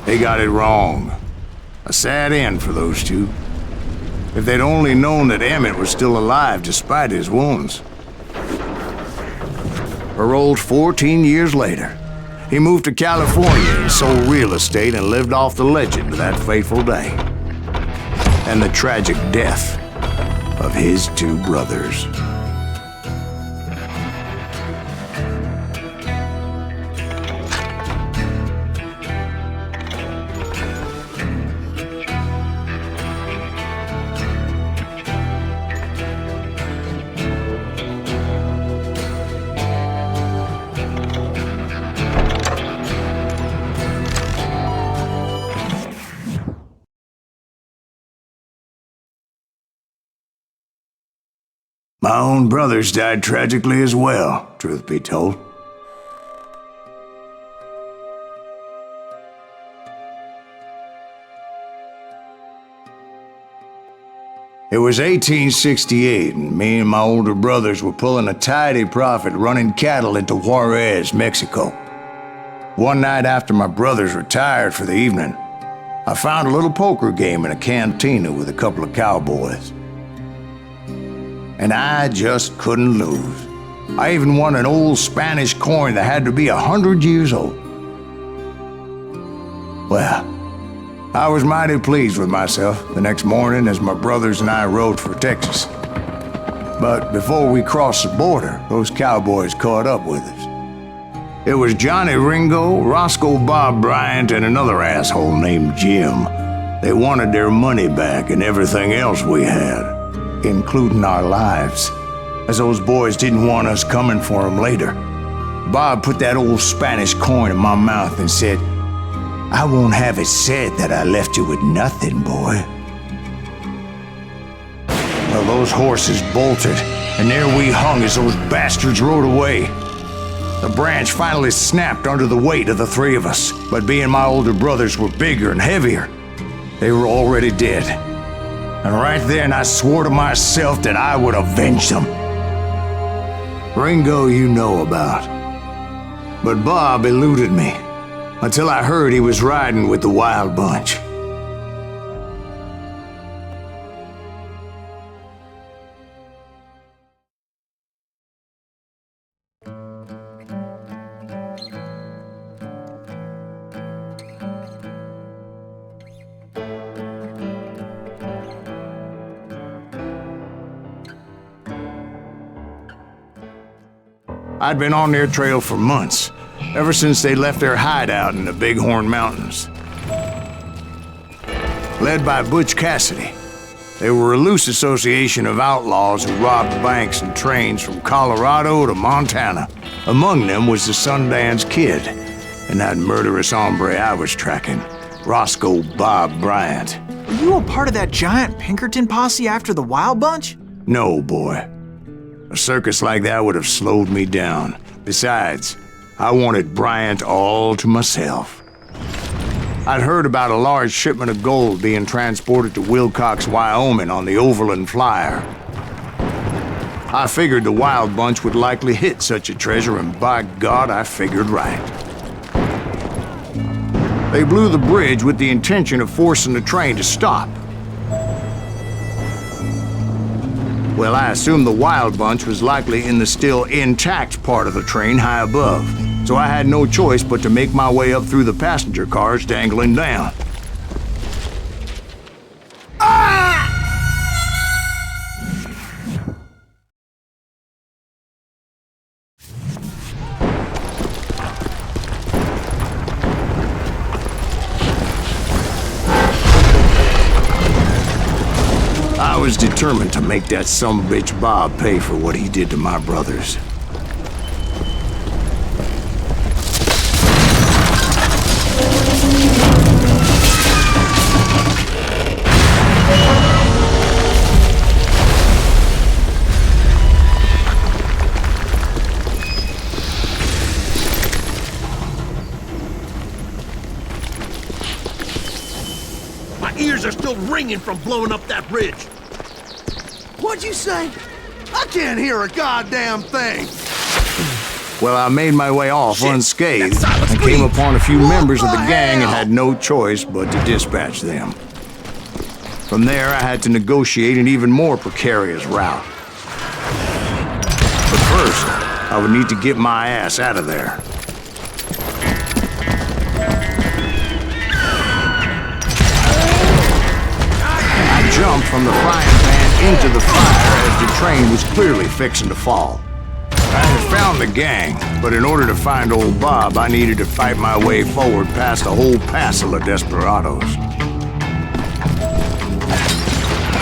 [SPEAKER 1] They got it wrong. A sad end for those two. If they'd only known that Emmett was still alive despite his wounds. Paroled 14 years later, he moved to California and sold real estate and lived off the legend of that fateful day. And the tragic death of his two brothers. My own brothers died tragically as well, truth be told. It was 1868, and me and my older brothers were pulling a tidy profit running cattle into Juarez, Mexico. One night after my brothers retired for the evening, I found a little poker game in a cantina with a couple of cowboys. And I just couldn't lose. I even won an old Spanish coin that had to be 100 years old. Well, I was mighty pleased with myself the next morning as my brothers and I rode for Texas. But before we crossed the border, those cowboys caught up with us. It was Johnny Ringo, Roscoe Bob Bryant, and another asshole named Jim. They wanted their money back and everything else we had, including our lives, as those boys didn't want us coming for them later. Bob put that old Spanish coin in my mouth and said, "I won't have it said that I left you with nothing, boy." Well, those horses bolted, and there we hung as those bastards rode away. The branch finally snapped under the weight of the three of us, but being my older brothers were bigger and heavier, they were already dead. And right then I swore to myself that I would avenge them. Ringo you know about. But Bob eluded me, until I heard he was riding with the Wild Bunch. I'd been on their trail for months, ever since they left their hideout in the Bighorn Mountains. Led by Butch Cassidy, they were a loose association of outlaws who robbed banks and trains from Colorado to Montana. Among them was the Sundance Kid, and that murderous hombre I was tracking, Roscoe Bob Bryant.
[SPEAKER 4] Were you a part of that giant Pinkerton posse after the Wild Bunch?
[SPEAKER 1] No, boy. A circus like that would have slowed me down. Besides, I wanted Bryant all to myself. I'd heard about a large shipment of gold being transported to Wilcox, Wyoming on the Overland Flyer. I figured the Wild Bunch would likely hit such a treasure, and by God, I figured right. They blew the bridge with the intention of forcing the train to stop. Well, I assumed the Wild Bunch was likely in the still intact part of the train high above, so I had no choice but to make my way up through the passenger cars dangling down. Ah! I was determined to make that sumbitch Bob pay for what he did to my brothers.
[SPEAKER 2] My ears are still ringing from blowing up that bridge. What'd you say? I can't hear a goddamn thing.
[SPEAKER 1] Well, I made my way off unscathed, I came upon a few members of the gang and had no choice but to dispatch them. From there, I had to negotiate an even more precarious route. But first, I would need to get my ass out of there. I jumped from the frying pan into the fire as the train was clearly fixing to fall. I had found the gang, but in order to find old Bob, I needed to fight my way forward past a whole passel of desperados.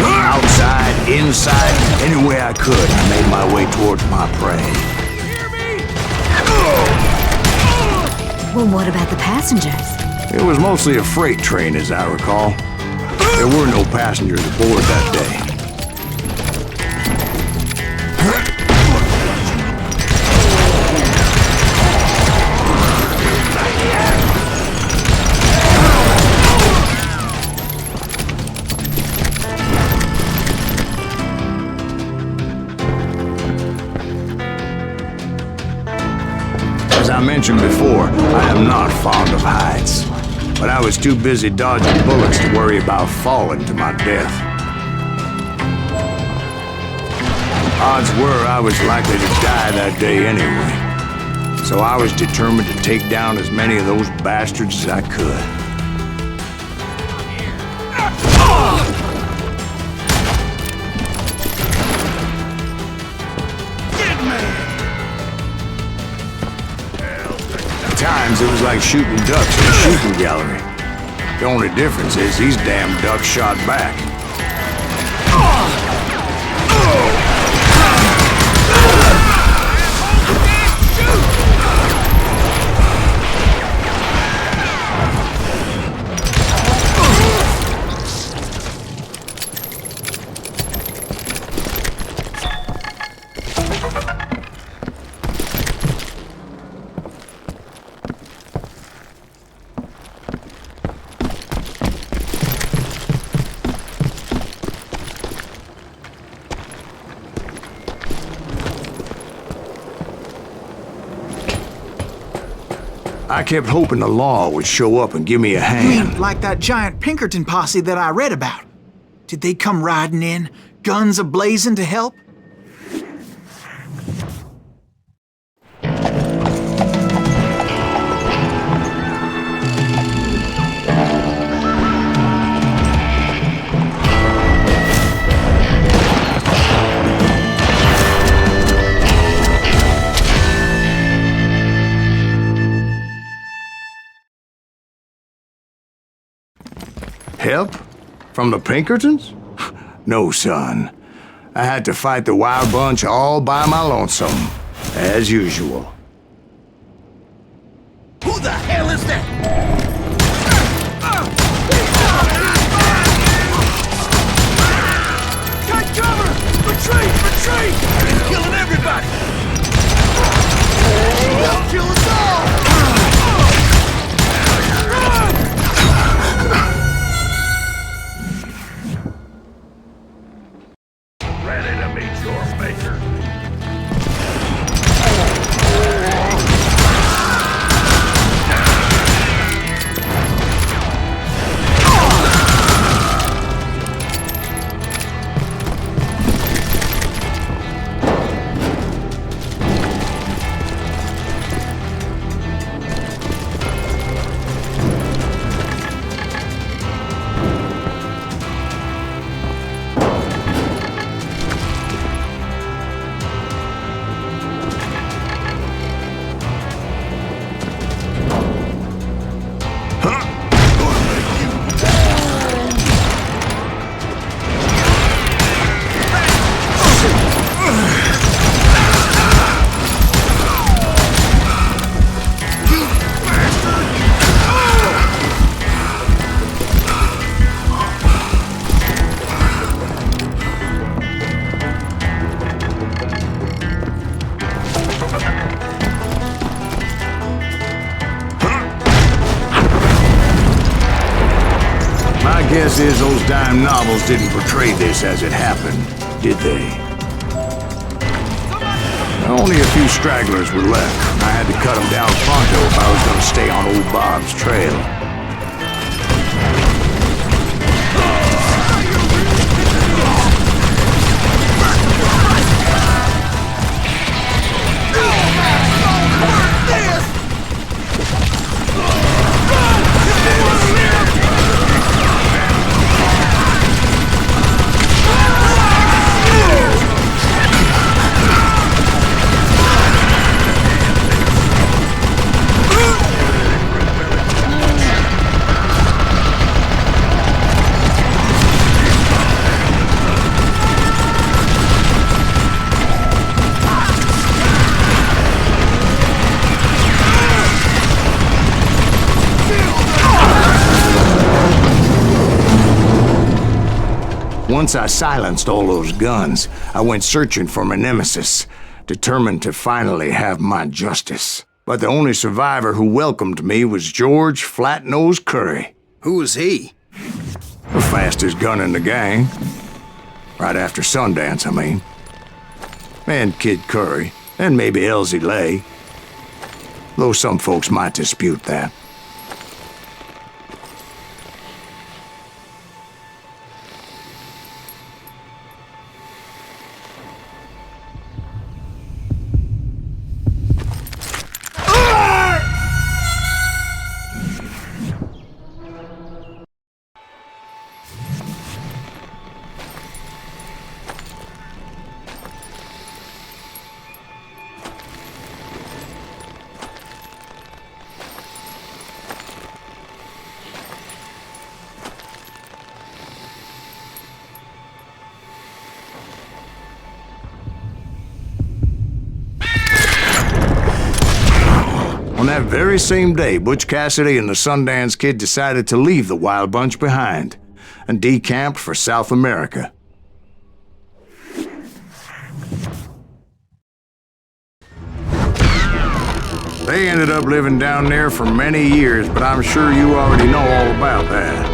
[SPEAKER 1] Outside, inside, any way I could, I made my way towards my prey.
[SPEAKER 5] Well, what about the passengers?
[SPEAKER 1] It was mostly a freight train, as I recall. There were no passengers aboard that day. As I mentioned before, I am not fond of heights, but I was too busy dodging bullets to worry about falling to my death. Odds were I was likely to die that day anyway, so I was determined to take down as many of those bastards as I could. At times, it was like shooting ducks in a shooting gallery. The only difference is these damn ducks shot back. I kept hoping the law would show up and give me a
[SPEAKER 4] You
[SPEAKER 1] hand.
[SPEAKER 4] mean like that giant Pinkerton posse that I read about? Did they come riding in, guns a-blazing to help?
[SPEAKER 1] Help? From the Pinkertons? No, son. I had to fight the wild bunch all by my lonesome, as usual.
[SPEAKER 2] Who the hell is that? Take cover! Retreat! Retreat! He's killing everybody! He'll kill us all! Ready to meet your maker.
[SPEAKER 1] Guess is those dime novels didn't portray this as it happened, did they? Only a few stragglers were left. I had to cut them down pronto if I was going to stay on old Bob's trail. Once I silenced all those guns, I went searching for my nemesis, determined to finally have my justice. But the only survivor who welcomed me was George Flat-Nose Curry.
[SPEAKER 7] Who was he?
[SPEAKER 1] The fastest gun in the gang. Right after Sundance, I mean. And Kid Curry, and maybe Elsie Lay. Though some folks might dispute that. On that very same day, Butch Cassidy and the Sundance Kid decided to leave the Wild Bunch behind and decamped for South America. They ended up living down there for many years, but I'm sure you already know all about that.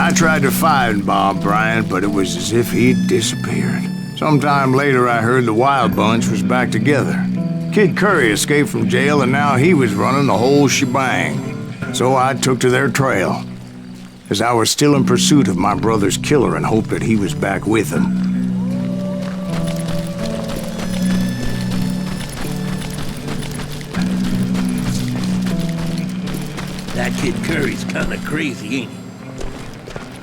[SPEAKER 1] I tried to find Bob Bryant, but it was as if he'd disappeared. Sometime later, I heard the Wild Bunch was back together. Kid Curry escaped from jail, and now he was running the whole shebang. So I took to their trail, as I was still in pursuit of my brother's killer and hoped that he was back with him.
[SPEAKER 2] That Kid Curry's kinda crazy, ain't he?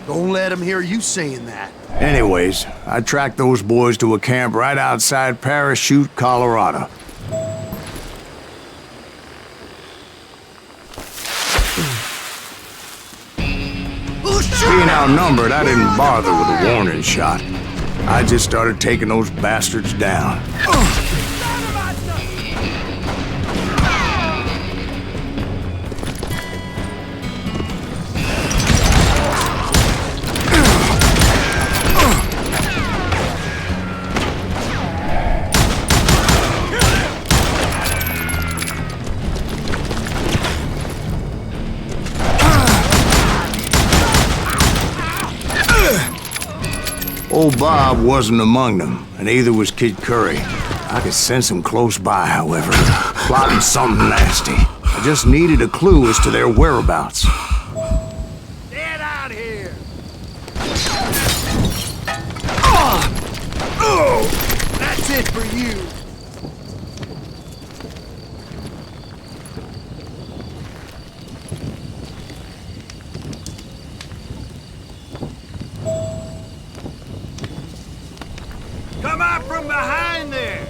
[SPEAKER 2] Don't let him hear you saying that.
[SPEAKER 1] Anyways, I tracked those boys to a camp right outside Parachute, Colorado. Being outnumbered, I didn't bother with a warning shot. I just started taking those bastards down. Old Bob wasn't among them, and neither was Kid Curry. I could sense him close by, however, plotting something nasty. I just needed a clue as to their whereabouts.
[SPEAKER 2] Get out here! That's it for you! Come out from behind there!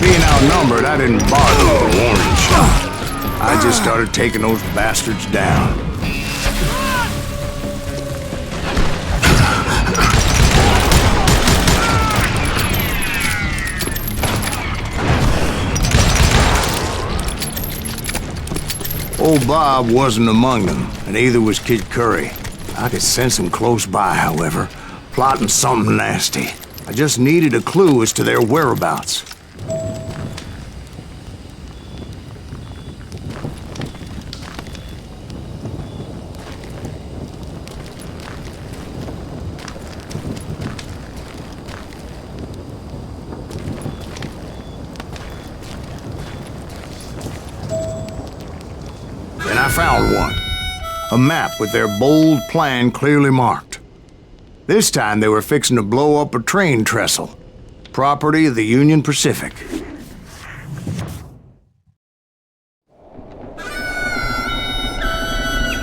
[SPEAKER 1] Being outnumbered, I didn't bother with a warning shot. I just started taking those bastards down. Old Bob wasn't among them, and neither was Kid Curry. I could sense him close by, however, plotting something nasty. I just needed a clue as to their whereabouts. And I found one. A map with their bold plan clearly marked. This time they were fixing to blow up a train trestle, property of the Union Pacific.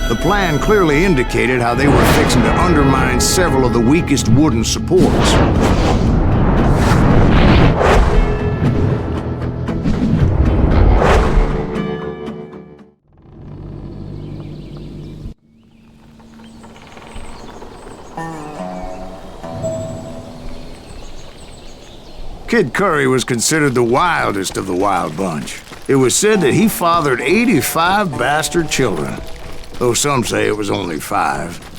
[SPEAKER 1] The plan clearly indicated how they were fixing to undermine several of the weakest wooden supports. Kid Curry was considered the wildest of the wild bunch. It was said that he fathered 85 bastard children, though some say it was only 5.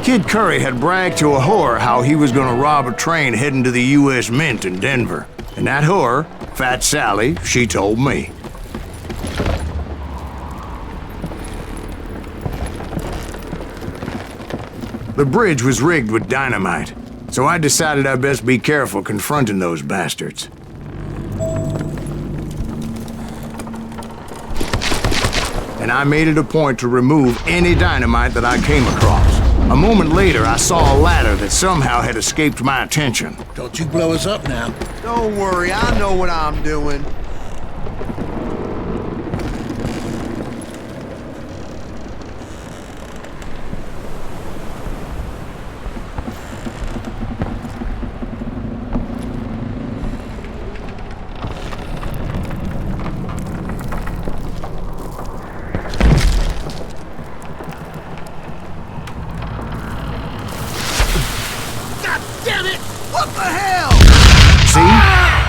[SPEAKER 1] Kid Curry had bragged to a whore how he was gonna rob a train heading to the U.S. Mint in Denver. And that whore, Fat Sally, she told me. The bridge was rigged with dynamite, so I decided I'd best be careful confronting those bastards. And I made it a point to remove any dynamite that I came across. A moment later, I saw a ladder that somehow had escaped my attention.
[SPEAKER 2] Don't you blow us up now.
[SPEAKER 7] Don't worry, I know what I'm doing.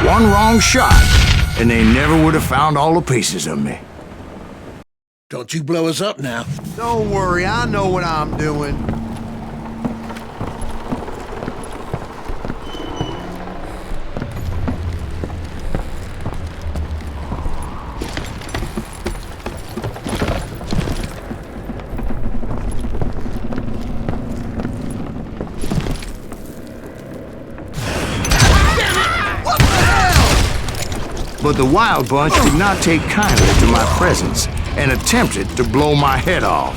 [SPEAKER 1] One wrong shot, and they never would have found all the pieces of me.
[SPEAKER 2] Don't you blow us up now.
[SPEAKER 7] Don't worry, I know what I'm doing.
[SPEAKER 1] But the Wild Bunch did not take kindly to my presence and attempted to blow my head off.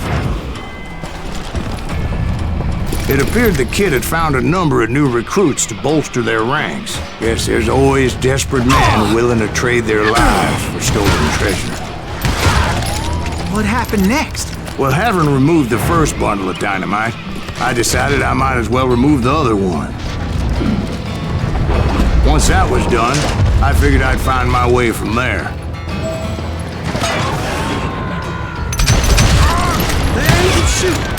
[SPEAKER 1] It appeared the kid had found a number of new recruits to bolster their ranks. Guess there's always desperate men willing to trade their lives for stolen treasure.
[SPEAKER 4] What happened next?
[SPEAKER 1] Well, having removed the first bundle of dynamite, I decided I might as well remove the other one. Once that was done, I figured I'd find my way from there.
[SPEAKER 7] Man, you can shoot!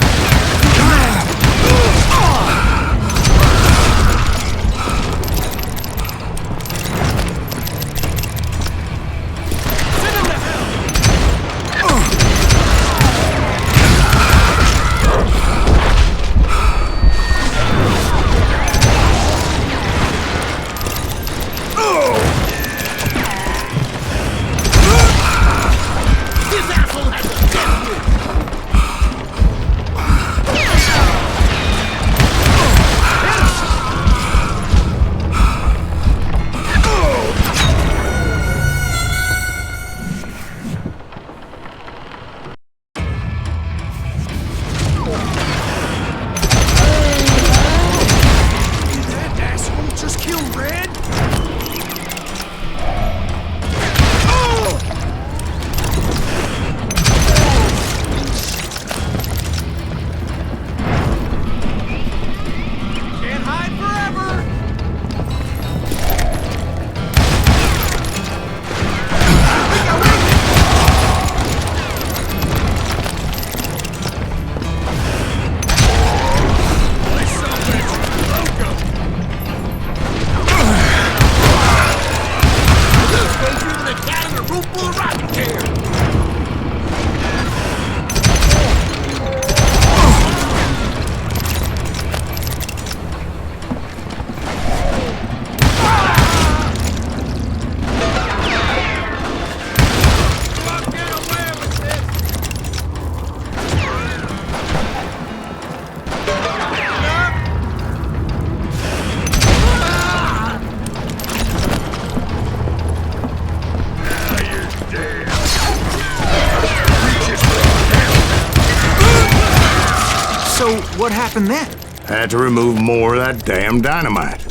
[SPEAKER 4] So what happened then?
[SPEAKER 1] Had to remove more of that damn dynamite.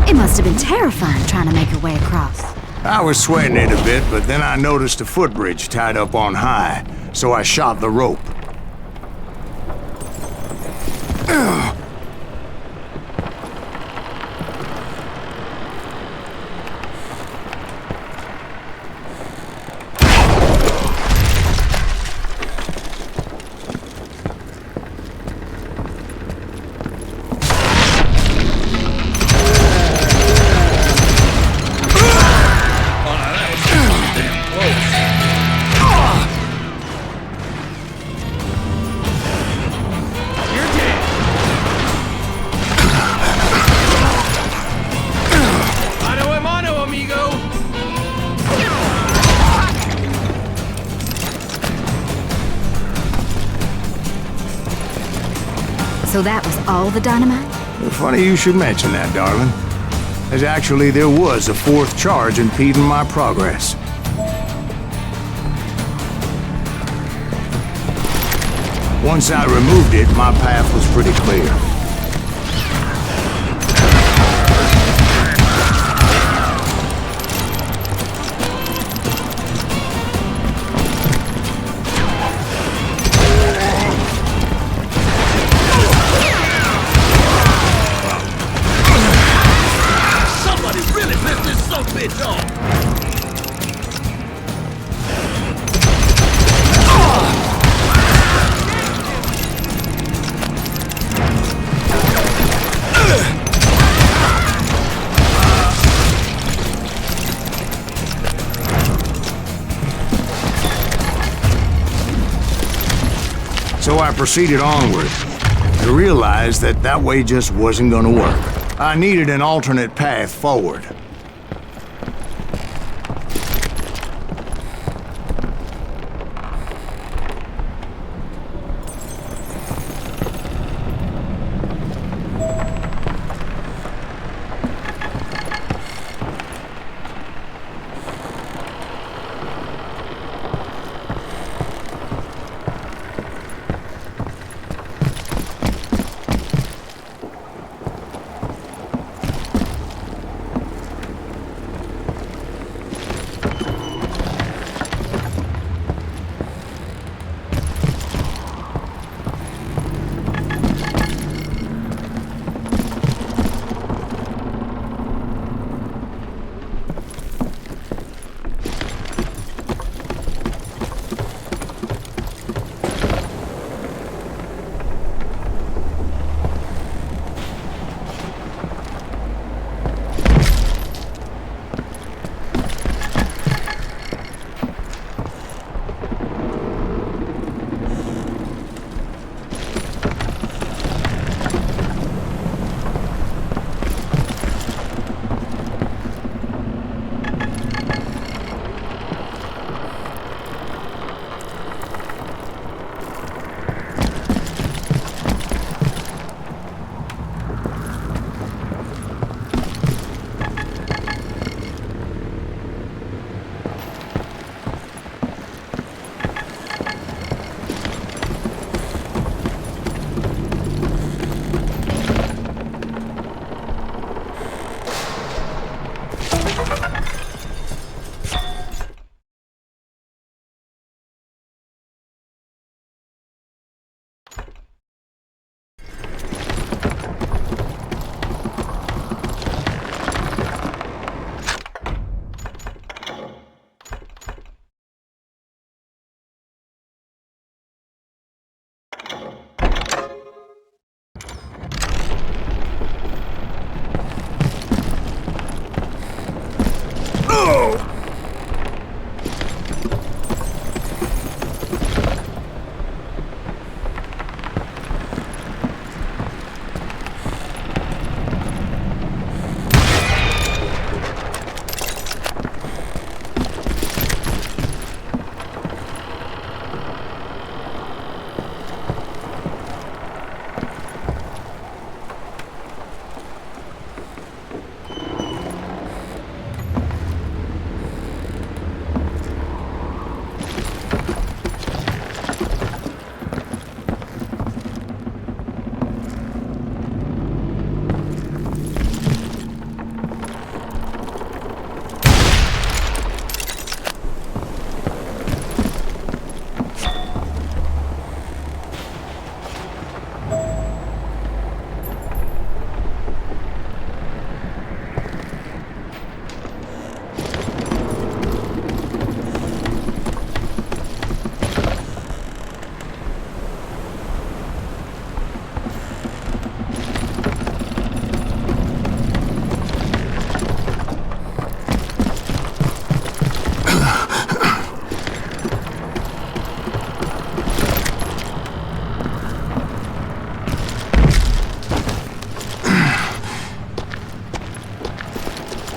[SPEAKER 5] It must have been terrifying trying to make your way across.
[SPEAKER 1] I was sweating it a bit, but then I noticed a footbridge tied up on high, so I shot the rope.
[SPEAKER 5] So that was all the dynamite?
[SPEAKER 1] Funny you should mention that, darling. As actually, there was a fourth charge impeding my progress. Once I removed it, my path was pretty clear. So I proceeded onward. I realized that that way just wasn't gonna work. I needed an alternate path forward.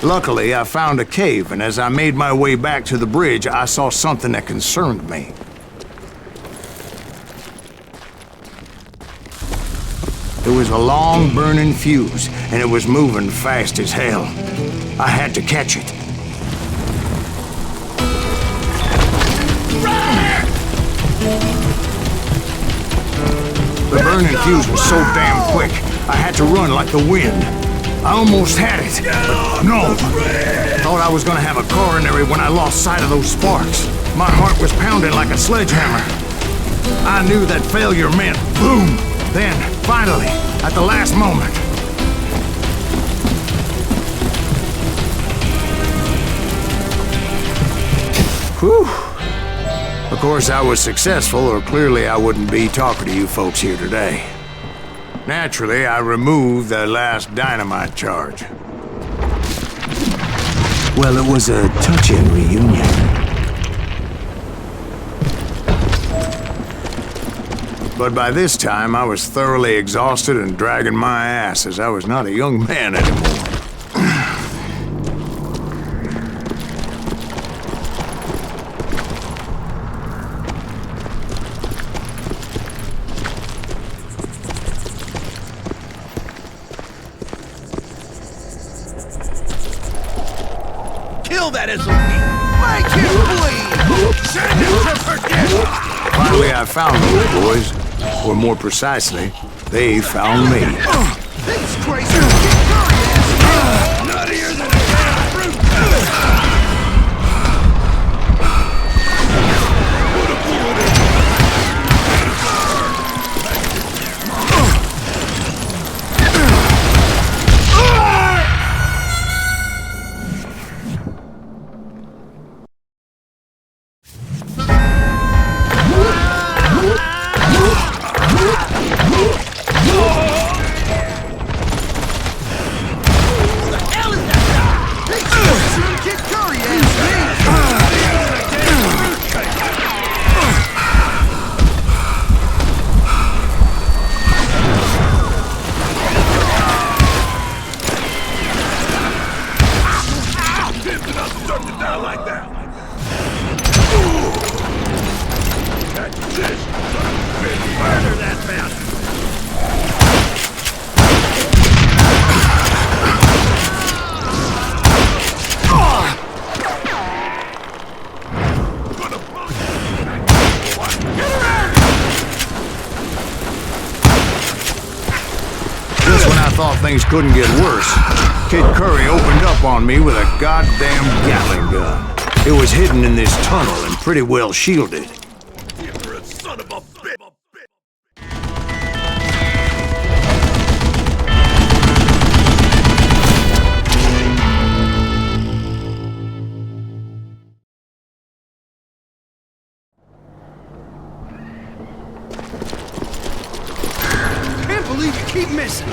[SPEAKER 1] Luckily, I found a cave, and as I made my way back to the bridge, I saw something that concerned me. There was a long burning fuse, and it was moving fast as hell. I had to catch it. The burning fuse was so damn quick, I had to run like the wind. I almost had it, but no. Thought I was gonna have a coronary when I lost sight of those sparks. My heart was pounding like a sledgehammer. I knew that failure meant boom. Then, finally, at the last moment. Whew. Of course, I was successful, or clearly I wouldn't be talking to you folks here today. Naturally, I removed the last dynamite charge. Well, it was a touching reunion. But by this time, I was thoroughly exhausted and dragging my ass, as I was not a young man anymore.
[SPEAKER 2] Kill that SOB! Make him bleed! Send him to forget!
[SPEAKER 1] Finally, I found those boys. Or more precisely, they found me.
[SPEAKER 2] These crazy ass nuttier than a damn fruit!
[SPEAKER 1] Things couldn't get worse. Kid Curry opened up on me with a goddamn Gatling gun. It was hidden in this tunnel and pretty well shielded.
[SPEAKER 2] You're a son of a bitch! Can't believe you keep missing!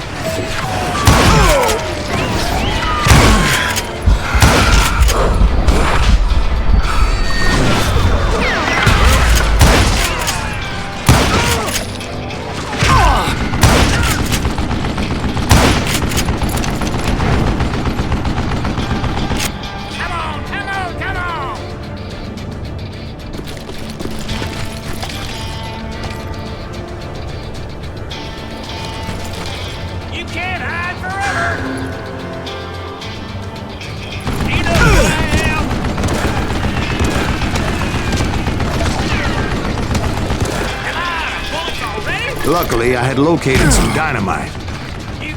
[SPEAKER 1] Luckily, I had located some dynamite.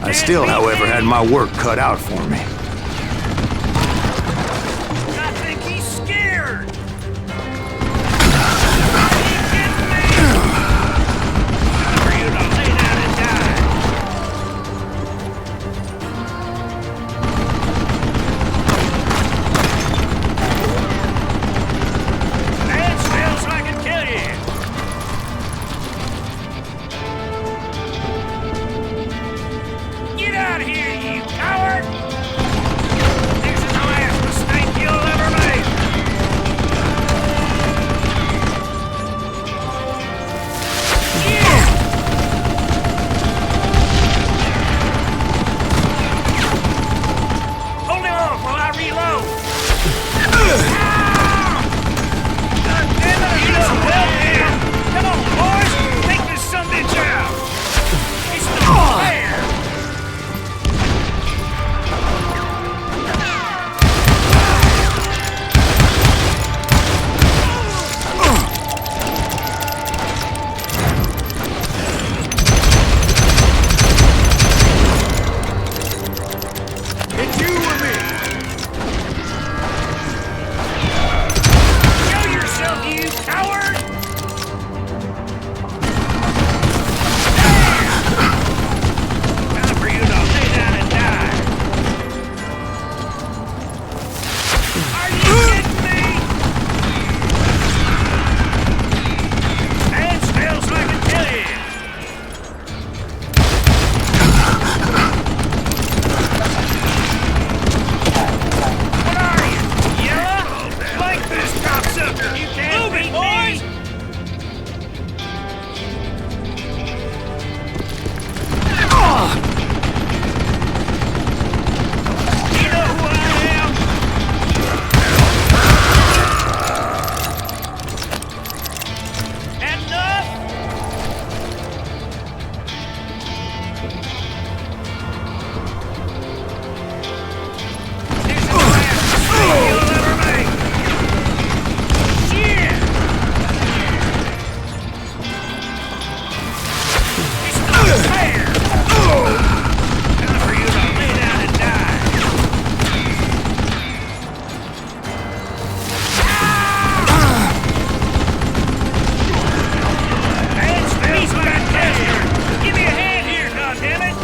[SPEAKER 1] I still, however, had my work cut out for me.
[SPEAKER 2] I think he's scared!
[SPEAKER 9] Get out of here, you coward! reload! God damn it, I need some help here! Come on, boys! Take this sumbitch out! It's not fair!
[SPEAKER 2] It's you or me!
[SPEAKER 9] Show yourself, you coward! Time for you to lay down and die. Are you kidding me? Stand still so I can kill you. What are you? Yellow? Like this cocksucker. You can't move it, boys. You know who I am? Enough! This is the last mistake you'll ever make! Shit! It's not fair! Time for you to lay down and die! Stand still so I can catch you! Give me a hand here, goddammit!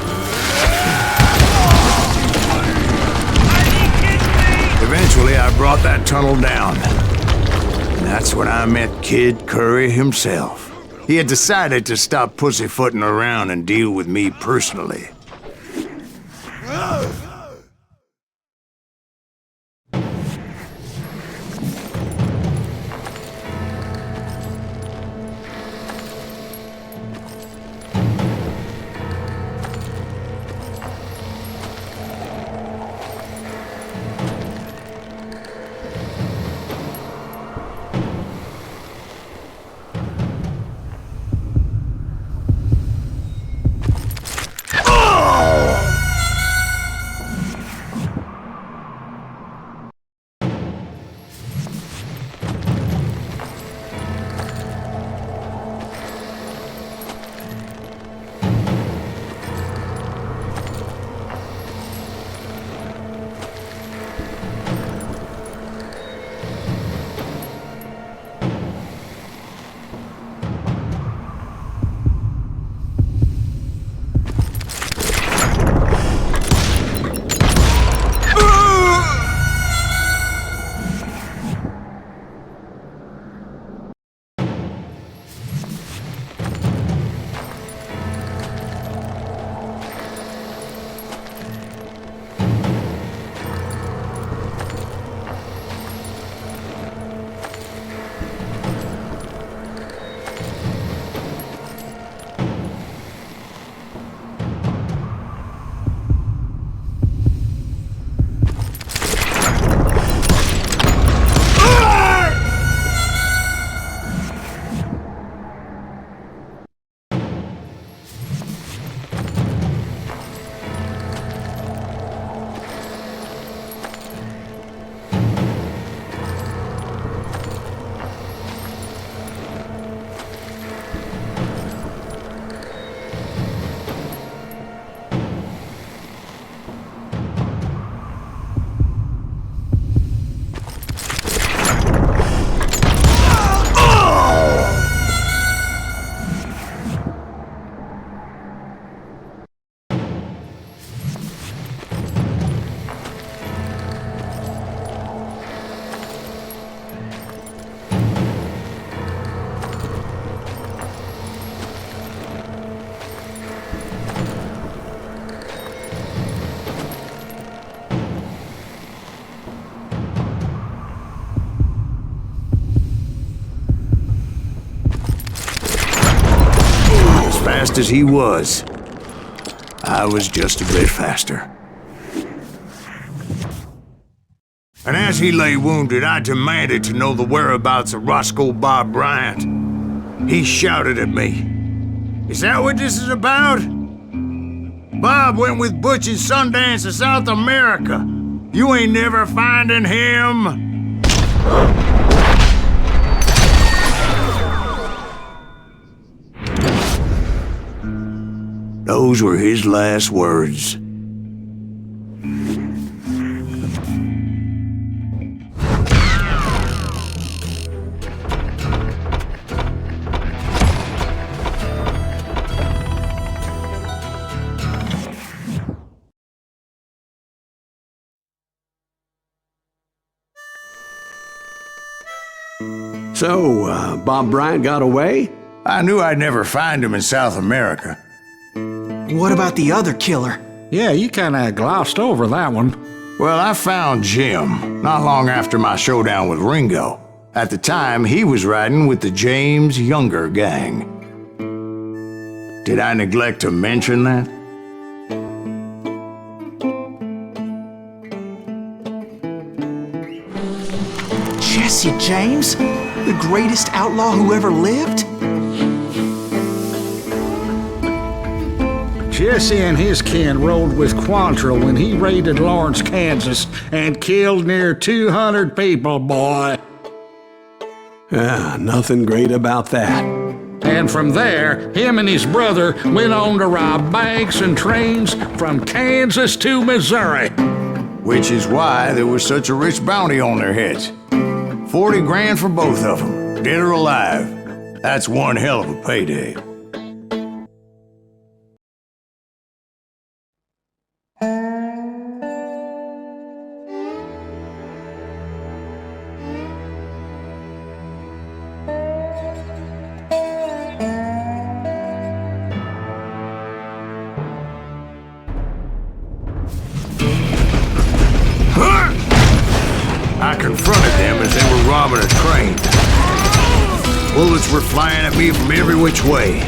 [SPEAKER 9] Are you kidding me?
[SPEAKER 1] Eventually, I brought that tunnel down. And that's when I met Kid Curry himself. He had decided to stop pussyfooting around and deal with me personally. fast as he was, I was just a bit faster. And as he lay wounded, I demanded to know the whereabouts of Roscoe Bob Bryant. He shouted at me, "Is that what this is about? Bob went with Butch and Sundance to South America. You ain't never finding him." Those were his last words.
[SPEAKER 3] So, Bob Bryant got away?
[SPEAKER 1] I knew I'd never find him in South America.
[SPEAKER 4] What about the other killer?
[SPEAKER 8] Yeah, you kinda glossed over that one.
[SPEAKER 1] Well, I found Jim not long after my showdown with Ringo. At the time, he was riding with the James Younger gang. Did I neglect to mention that?
[SPEAKER 4] Jesse James? The greatest outlaw who ever lived?
[SPEAKER 8] Jesse and his kin rode with Quantrill when he raided Lawrence, Kansas, and killed near 200 people, boy.
[SPEAKER 3] Nothing great about that.
[SPEAKER 8] And from there, him and his brother went on to rob banks and trains from Kansas to Missouri.
[SPEAKER 1] Which is why there was such a rich bounty on their heads. 40 grand for both of them, dead or alive. That's one hell of a payday. I confronted them as they were robbing a train. Bullets were flying at me from every which way.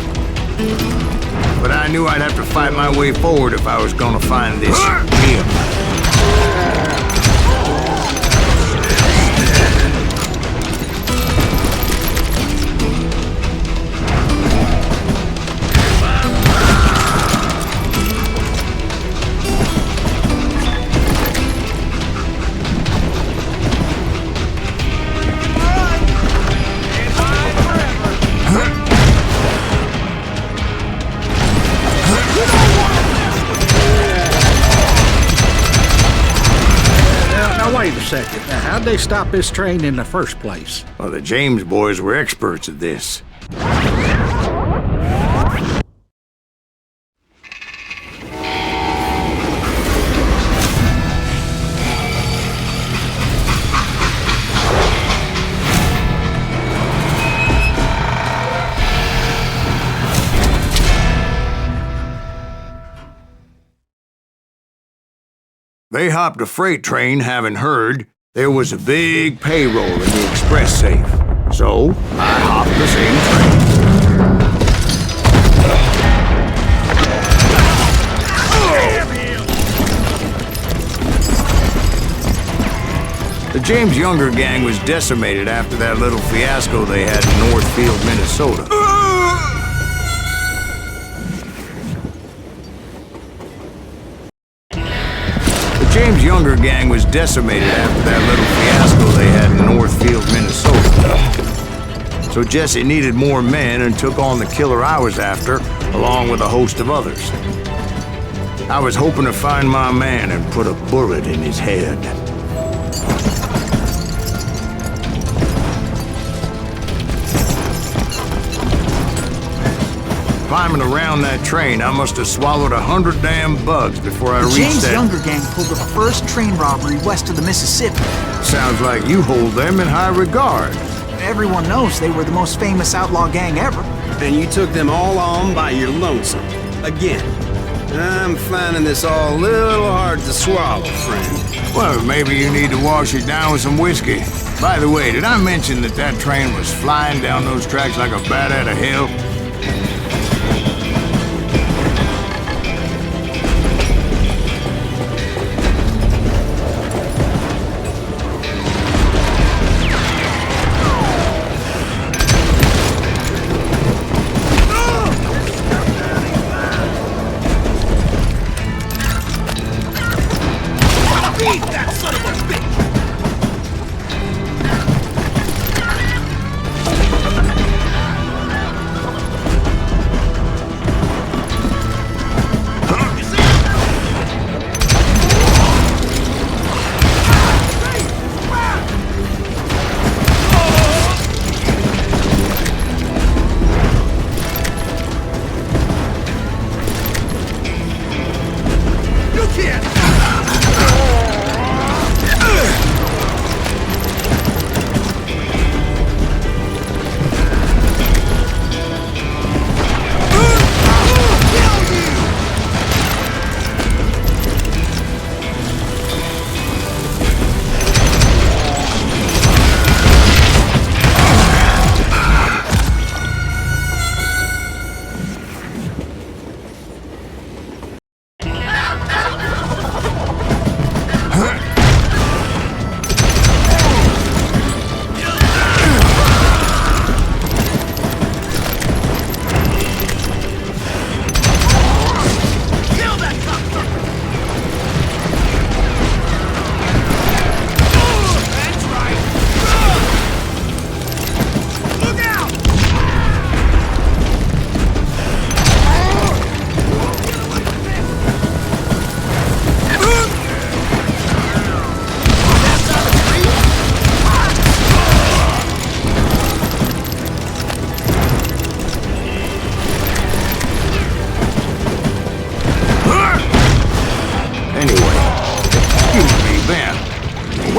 [SPEAKER 1] But I knew I'd have to fight my way forward if I was gonna find this Jim.
[SPEAKER 8] Wait a second. Now, how'd they stop this train in the first place?
[SPEAKER 1] Well, the James boys were experts at this. They hopped a freight train having heard there was a big payroll in the express safe. So, I hopped the same train. The James Younger gang was decimated after that little fiasco they had in Northfield, Minnesota. James Younger gang was decimated after that little fiasco they had in Northfield, Minnesota. So Jesse needed more men and took on the killer I was after, along with a host of others. I was hoping to find my man and put a bullet in his head. Climbing around that train, I must have swallowed 100 damn bugs before I reached
[SPEAKER 4] James
[SPEAKER 1] that...
[SPEAKER 4] Younger gang pulled the first train robbery west of the Mississippi.
[SPEAKER 1] Sounds like you hold them in high regard.
[SPEAKER 4] Everyone knows they were the most famous outlaw gang ever.
[SPEAKER 7] And you took them all on by your lonesome. Again. I'm finding this all a little hard to swallow, friend.
[SPEAKER 1] Well, maybe you need to wash it down with some whiskey. By the way, did I mention that that train was flying down those tracks like a bat out of hell?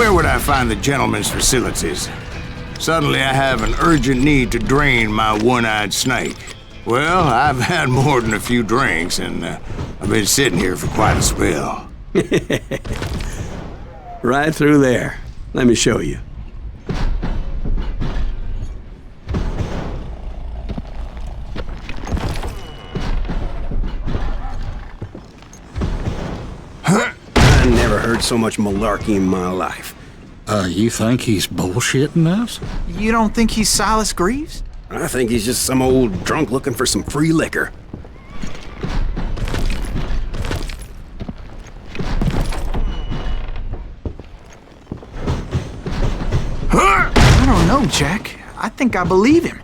[SPEAKER 1] Where would I find the gentleman's facilities? Suddenly I have an urgent need to drain my one-eyed snake. Well, I've had more than a few drinks, and I've been sitting here for quite a spell.
[SPEAKER 3] Right through there. Let me show you.
[SPEAKER 7] I never heard so much malarkey in my life.
[SPEAKER 8] You think he's bullshitting us?
[SPEAKER 4] You don't think he's Silas Greaves?
[SPEAKER 7] I think he's just some old drunk looking for some free liquor.
[SPEAKER 4] I don't know, Jack. I think I believe him.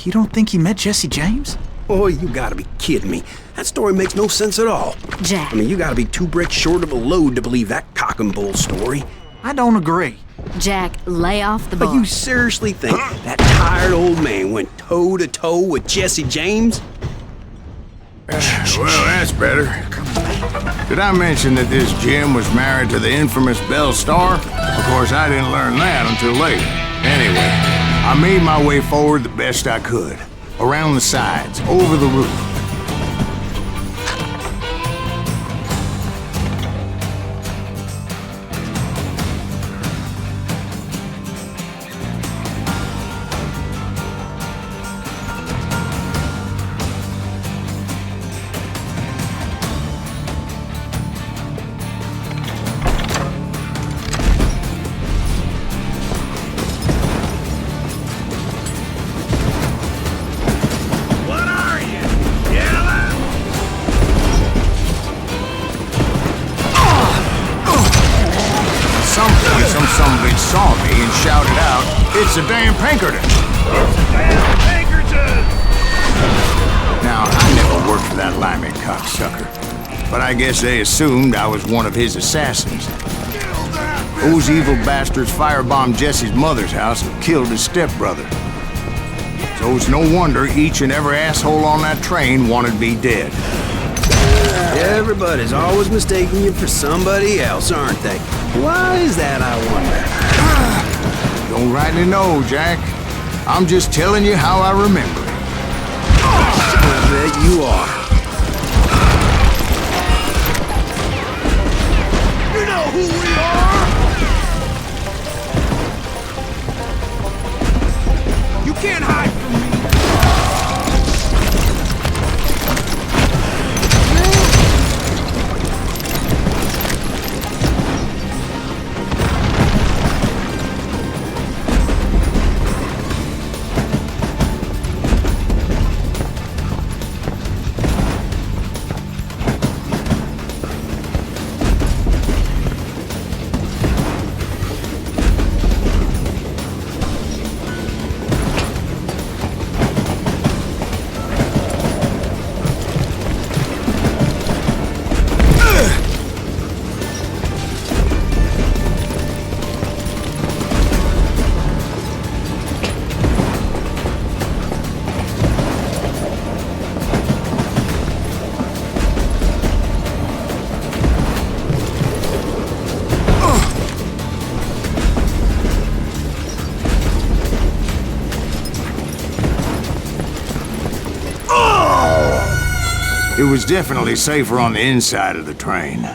[SPEAKER 4] You don't think he met Jesse James?
[SPEAKER 7] Oh, you gotta be kidding me. That story makes no sense at all.
[SPEAKER 5] Jack.
[SPEAKER 7] I mean, you gotta be 2 bricks short of a load to believe that cock and bull story.
[SPEAKER 4] I don't agree.
[SPEAKER 5] Jack, lay off the bar.
[SPEAKER 7] But you seriously think that tired old man went toe-to-toe with Jesse James?
[SPEAKER 1] Well, that's better. Did I mention that this Jim was married to the infamous Belle Starr? Of course, I didn't learn that until later. Anyway, I made my way forward the best I could. Around the sides, over the roof.
[SPEAKER 9] What are you? Yelling?
[SPEAKER 1] Some point, some bitch saw me and shouted out, "It's a damn Pinkerton!"
[SPEAKER 9] Damn Pinkerton!
[SPEAKER 1] Now, I never worked for that limey cocksucker, but I guess they assumed I was one of his assassins. Those evil bastards firebombed Jesse's mother's house and killed his stepbrother. So it's no wonder each and every asshole on that train wanted me dead.
[SPEAKER 7] Everybody's always mistaking you for somebody else, aren't they? Why is that, I wonder?
[SPEAKER 1] Don't rightly know, Jack. I'm just telling you how I remember it.
[SPEAKER 7] I bet you are.
[SPEAKER 9] You know who we are? You can't hide from me.
[SPEAKER 1] It was definitely safer on the inside of the train.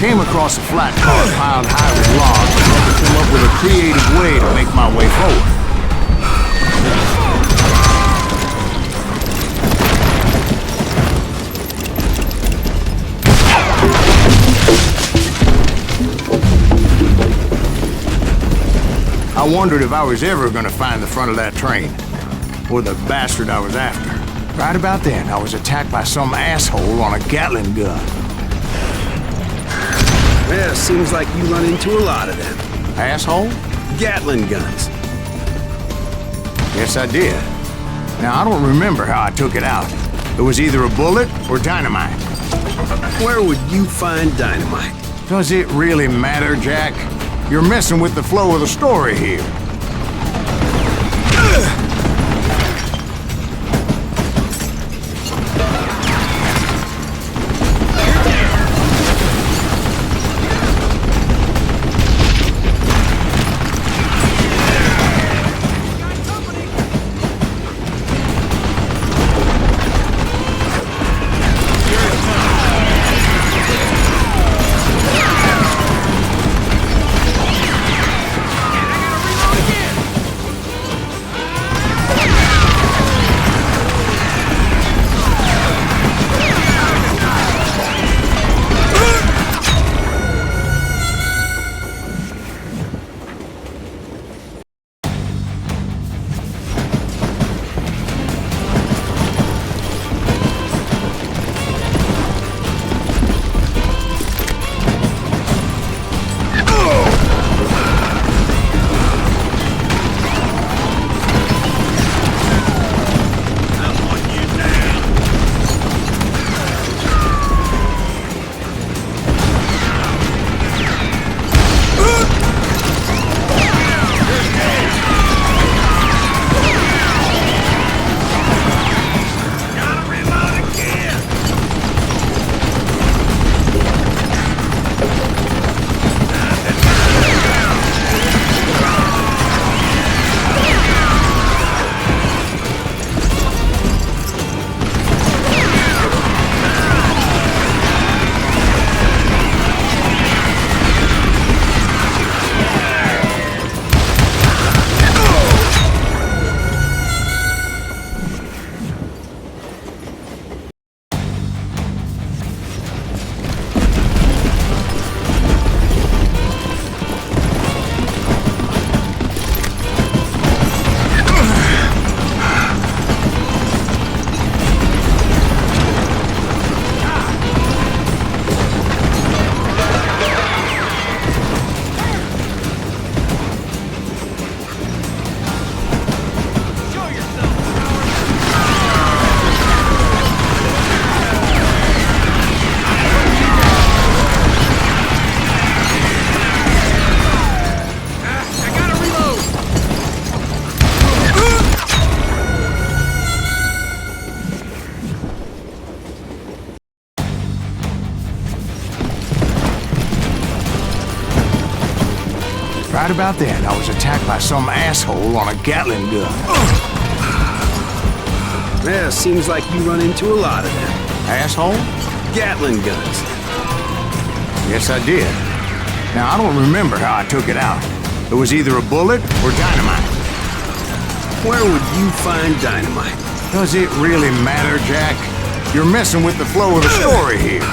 [SPEAKER 1] came across a flat car piled high with logs and had to come up with a creative way to make my way forward. I wondered if I was ever going to find the front of that train, or the bastard I was after. Right about then, I was attacked by some asshole on a Gatling gun.
[SPEAKER 7] Yeah, seems like you run into a lot of them.
[SPEAKER 1] Asshole?
[SPEAKER 7] Gatling guns.
[SPEAKER 1] Yes, I did. Now, I don't remember how I took it out. It was either a bullet or dynamite.
[SPEAKER 7] Where would you find dynamite?
[SPEAKER 1] Does it really matter, Jack? You're messing with the flow of the story here. Right about then, I was attacked by some asshole on a Gatling gun.
[SPEAKER 7] Yeah, seems like you run into a lot of them.
[SPEAKER 1] Asshole?
[SPEAKER 7] Gatling guns.
[SPEAKER 1] Yes, I did. Now, I don't remember how I took it out. It was either a bullet or dynamite.
[SPEAKER 7] Where would you find dynamite?
[SPEAKER 1] Does it really matter, Jack? You're messing with the flow of the story here.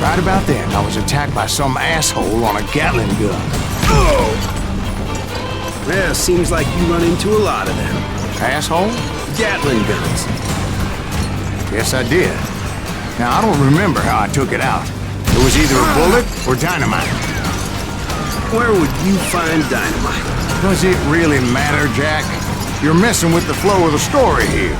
[SPEAKER 1] Right about then, I was attacked by some asshole on a Gatling gun.
[SPEAKER 7] Well, seems like you run into a lot of them.
[SPEAKER 1] Asshole?
[SPEAKER 7] Gatling guns.
[SPEAKER 1] Yes, I did. Now, I don't remember how I took it out. It was either a bullet or dynamite.
[SPEAKER 7] Where would you find dynamite?
[SPEAKER 1] Does it really matter, Jack? You're messing with the flow of the story here.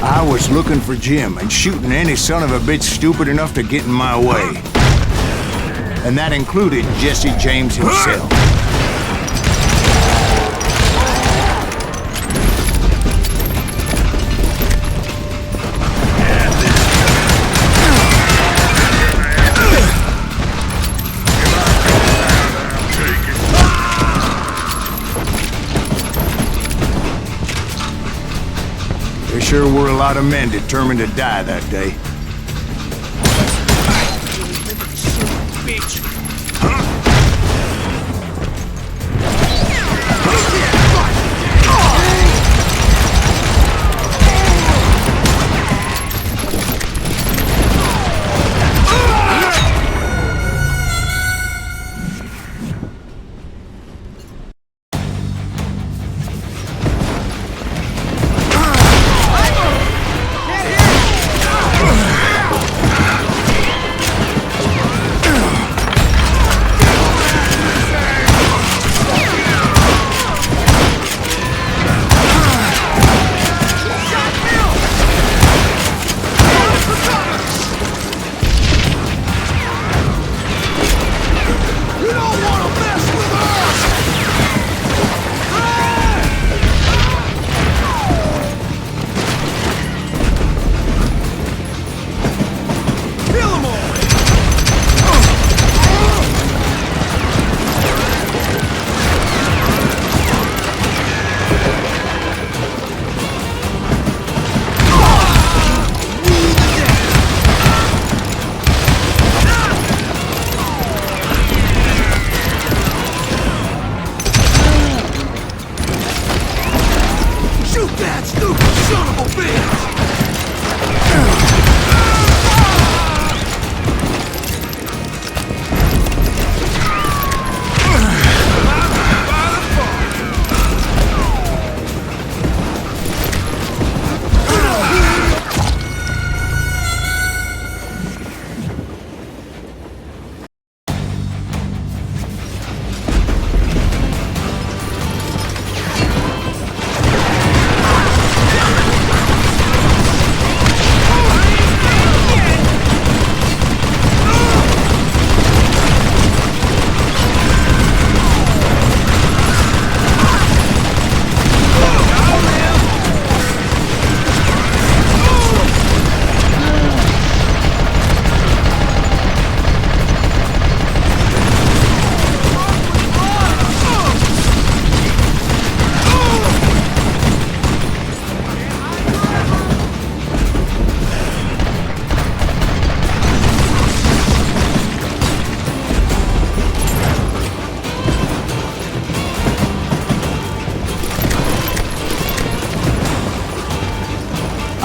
[SPEAKER 1] I was looking for Jim and shooting any son of a bitch stupid enough to get in my way. And that included Jesse James himself. There sure were a lot of men determined to die that day.
[SPEAKER 9] Bitch.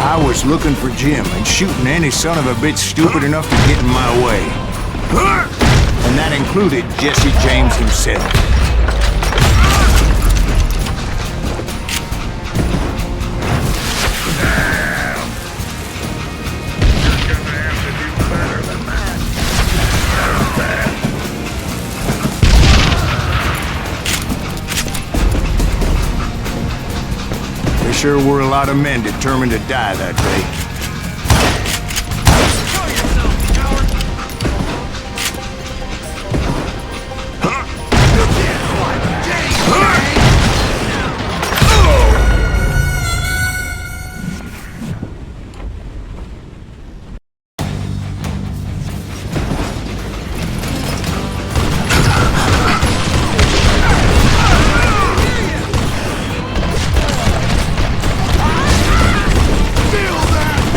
[SPEAKER 1] I was looking for Jim and shooting any son of a bitch stupid enough to get in my way. And that included Jesse James himself. There sure were a lot of men determined to die that day.
[SPEAKER 9] Feel that!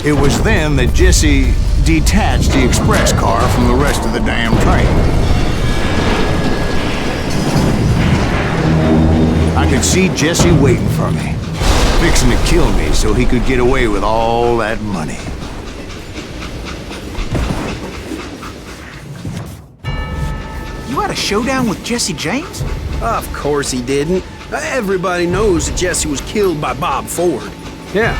[SPEAKER 1] It was then that Jesse detached the express car from the rest of the damn train. I could see Jesse waiting for me, fixing to kill me so he could get away with all that money.
[SPEAKER 4] You had a showdown with Jesse James?
[SPEAKER 7] Of course he didn't. Everybody knows that Jesse was killed by Bob Ford.
[SPEAKER 3] Yeah,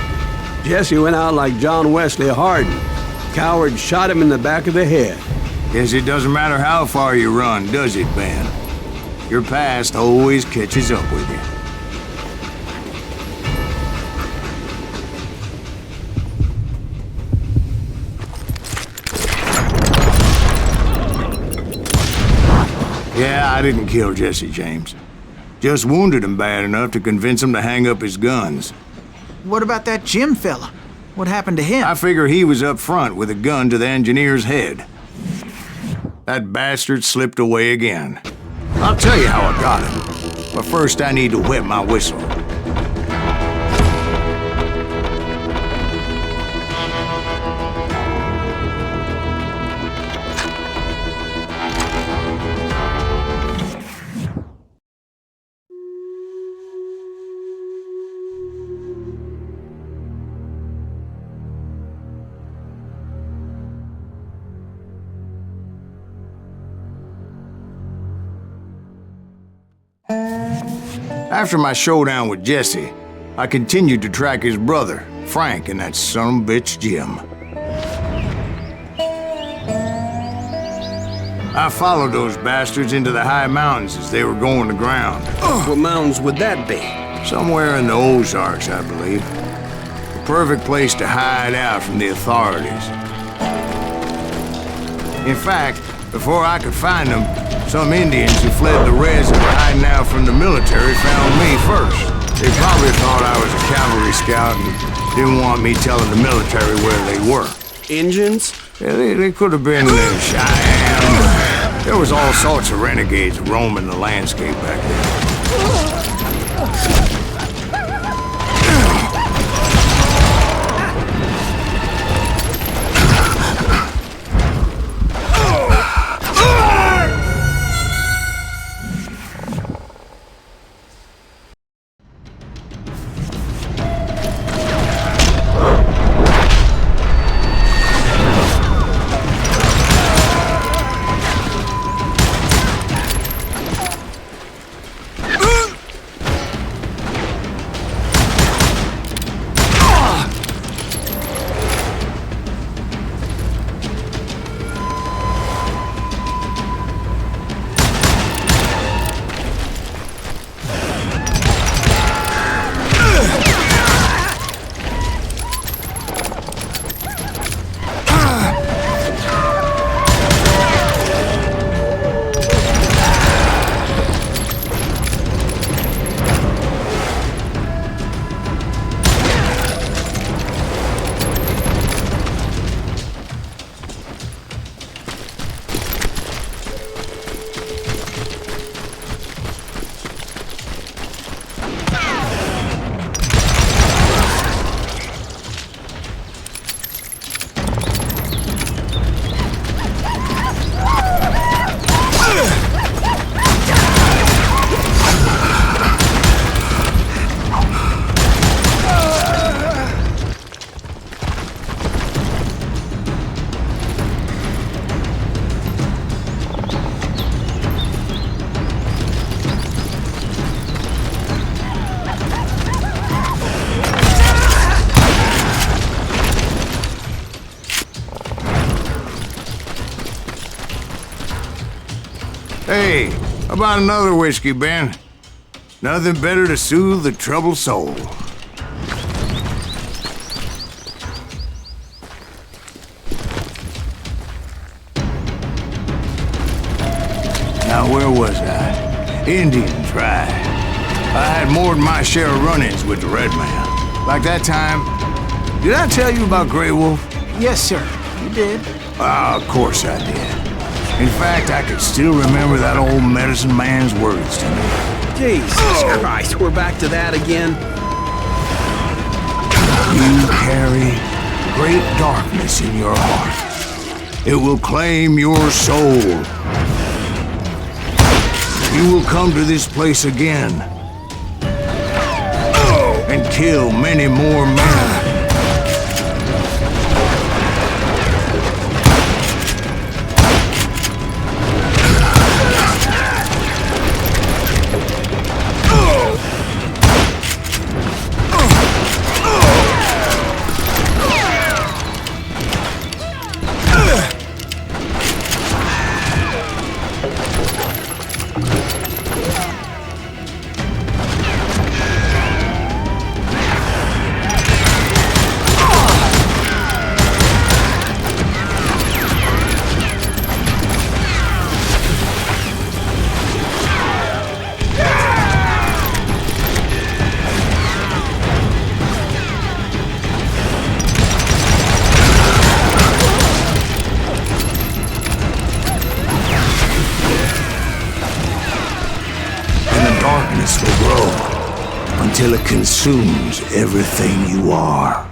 [SPEAKER 3] Jesse went out like John Wesley Hardin. Coward shot him in the back of the head.
[SPEAKER 1] Guess it doesn't matter how far you run, does it, Ben? Your past always catches up with you. Yeah, I didn't kill Jesse James. Just wounded him bad enough to convince him to hang up his guns.
[SPEAKER 4] What about that Jim fella? What happened to him?
[SPEAKER 1] I figure he was up front with a gun to the engineer's head. That bastard slipped away again. I'll tell you how I got him. But first I need to wet my whistle. After my showdown with Jesse, I continued to track his brother, Frank, and that sumbitch Jim. I followed those bastards into the high mountains as they were going to ground.
[SPEAKER 7] What mountains would that be?
[SPEAKER 1] Somewhere in the Ozarks, I believe. The perfect place to hide out from the authorities. In fact, before I could find them, some Indians who fled the res and were hiding out from the military found me first. They probably thought I was a cavalry scout and didn't want me telling the military where they were.
[SPEAKER 7] Injuns?
[SPEAKER 1] Yeah, they could have been Cheyenne. There was all sorts of renegades roaming the landscape back then. Hey, how about another whiskey, Ben? Nothing better to soothe the troubled soul. Now, where was I? Indians, right. I had more than my share of run-ins with the Red Man. Like that time, did I tell you about Grey Wolf?
[SPEAKER 4] Yes, sir. You did.
[SPEAKER 1] Of course I did. In fact, I could still remember that old medicine man's words to me.
[SPEAKER 7] Jesus Christ, we're back to that again?
[SPEAKER 1] You carry great darkness in your heart. It will claim your soul. You will come to this place again and kill many more men. Will grow until it consumes everything you are.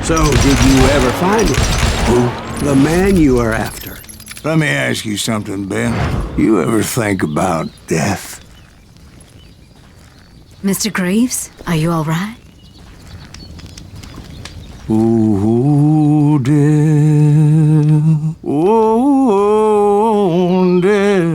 [SPEAKER 3] So, did you ever find it? Who? The man you are after.
[SPEAKER 1] Let me ask you something, Ben. You ever think about death?
[SPEAKER 5] Mr. Greaves, are you all right?
[SPEAKER 1] Ooh, death. Oh, death.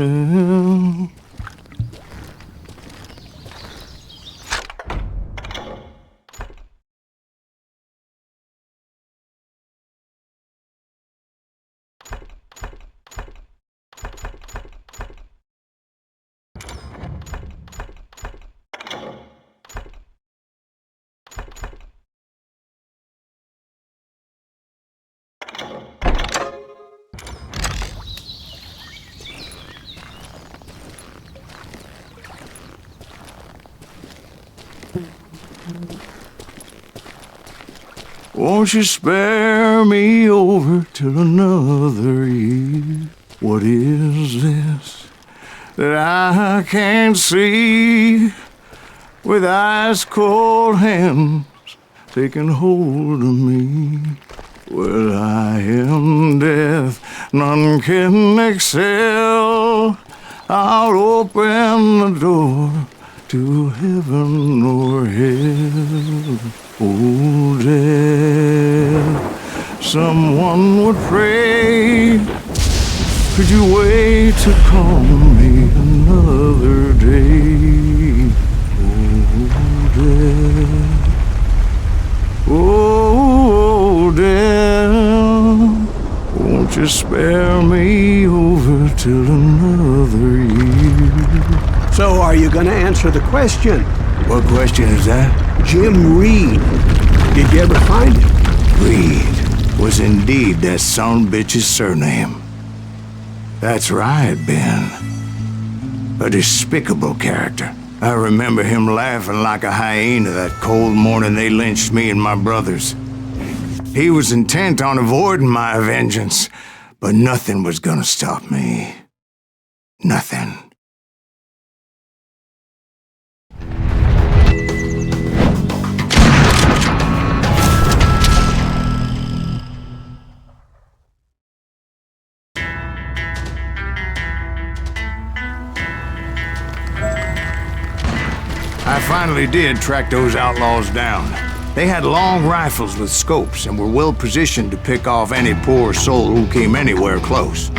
[SPEAKER 1] Won't you spare me over till another year? What is this that I can't see? With ice cold hands taking hold of me. Well, I am death, none can excel. I'll open the door to heaven or hell. Oh, death, someone would pray. Could you wait to call me another day? Oh, death, won't you spare me over till another year?
[SPEAKER 3] So, are you going to answer the question?
[SPEAKER 1] What question is that?
[SPEAKER 3] Jim Reed. Did you ever find him?
[SPEAKER 1] Reed was indeed that son-bitch's surname. That's right, Ben. A despicable character. I remember him laughing like a hyena that cold morning they lynched me and my brothers. He was intent on avoiding my vengeance, but nothing was gonna stop me. Nothing. I finally did track those outlaws down. They had long rifles with scopes and were well positioned to pick off any poor soul who came anywhere close.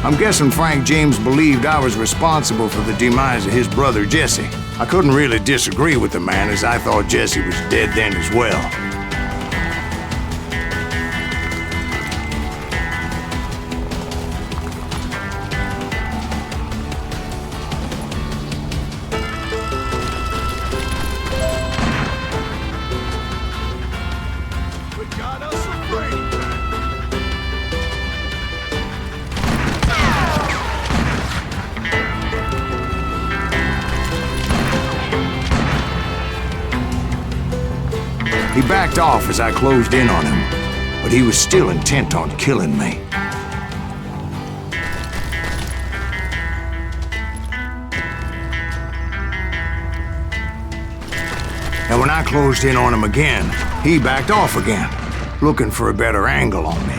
[SPEAKER 1] I'm guessing Frank James believed I was responsible for the demise of his brother Jesse. I couldn't really disagree with the man, as I thought Jesse was dead then as well. He backed off as I closed in on him, but he was still intent on killing me. And when I closed in on him again, he backed off again, looking for a better angle on me.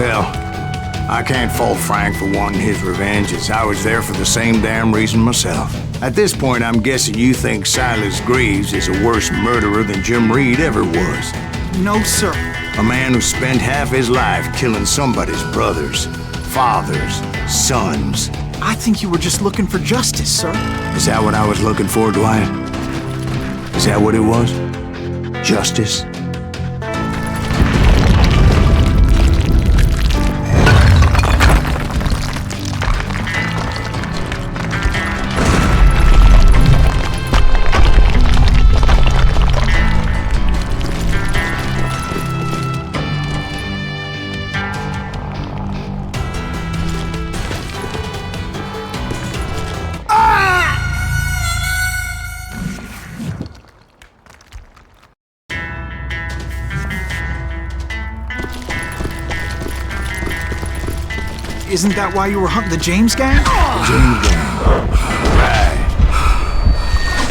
[SPEAKER 1] Hell, I can't fault Frank for wanting his revenge, as I was there for the same damn reason myself. At this point, I'm guessing you think Silas Greaves is a worse murderer than Jim Reed ever was.
[SPEAKER 4] No, sir.
[SPEAKER 1] A man who spent half his life killing somebody's brothers, fathers, sons.
[SPEAKER 4] I think you were just looking for justice, sir.
[SPEAKER 1] Is that what I was looking for, Dwight? Is that what it was? Justice?
[SPEAKER 4] Isn't that why you were hunting the James gang?
[SPEAKER 1] James gang. Right.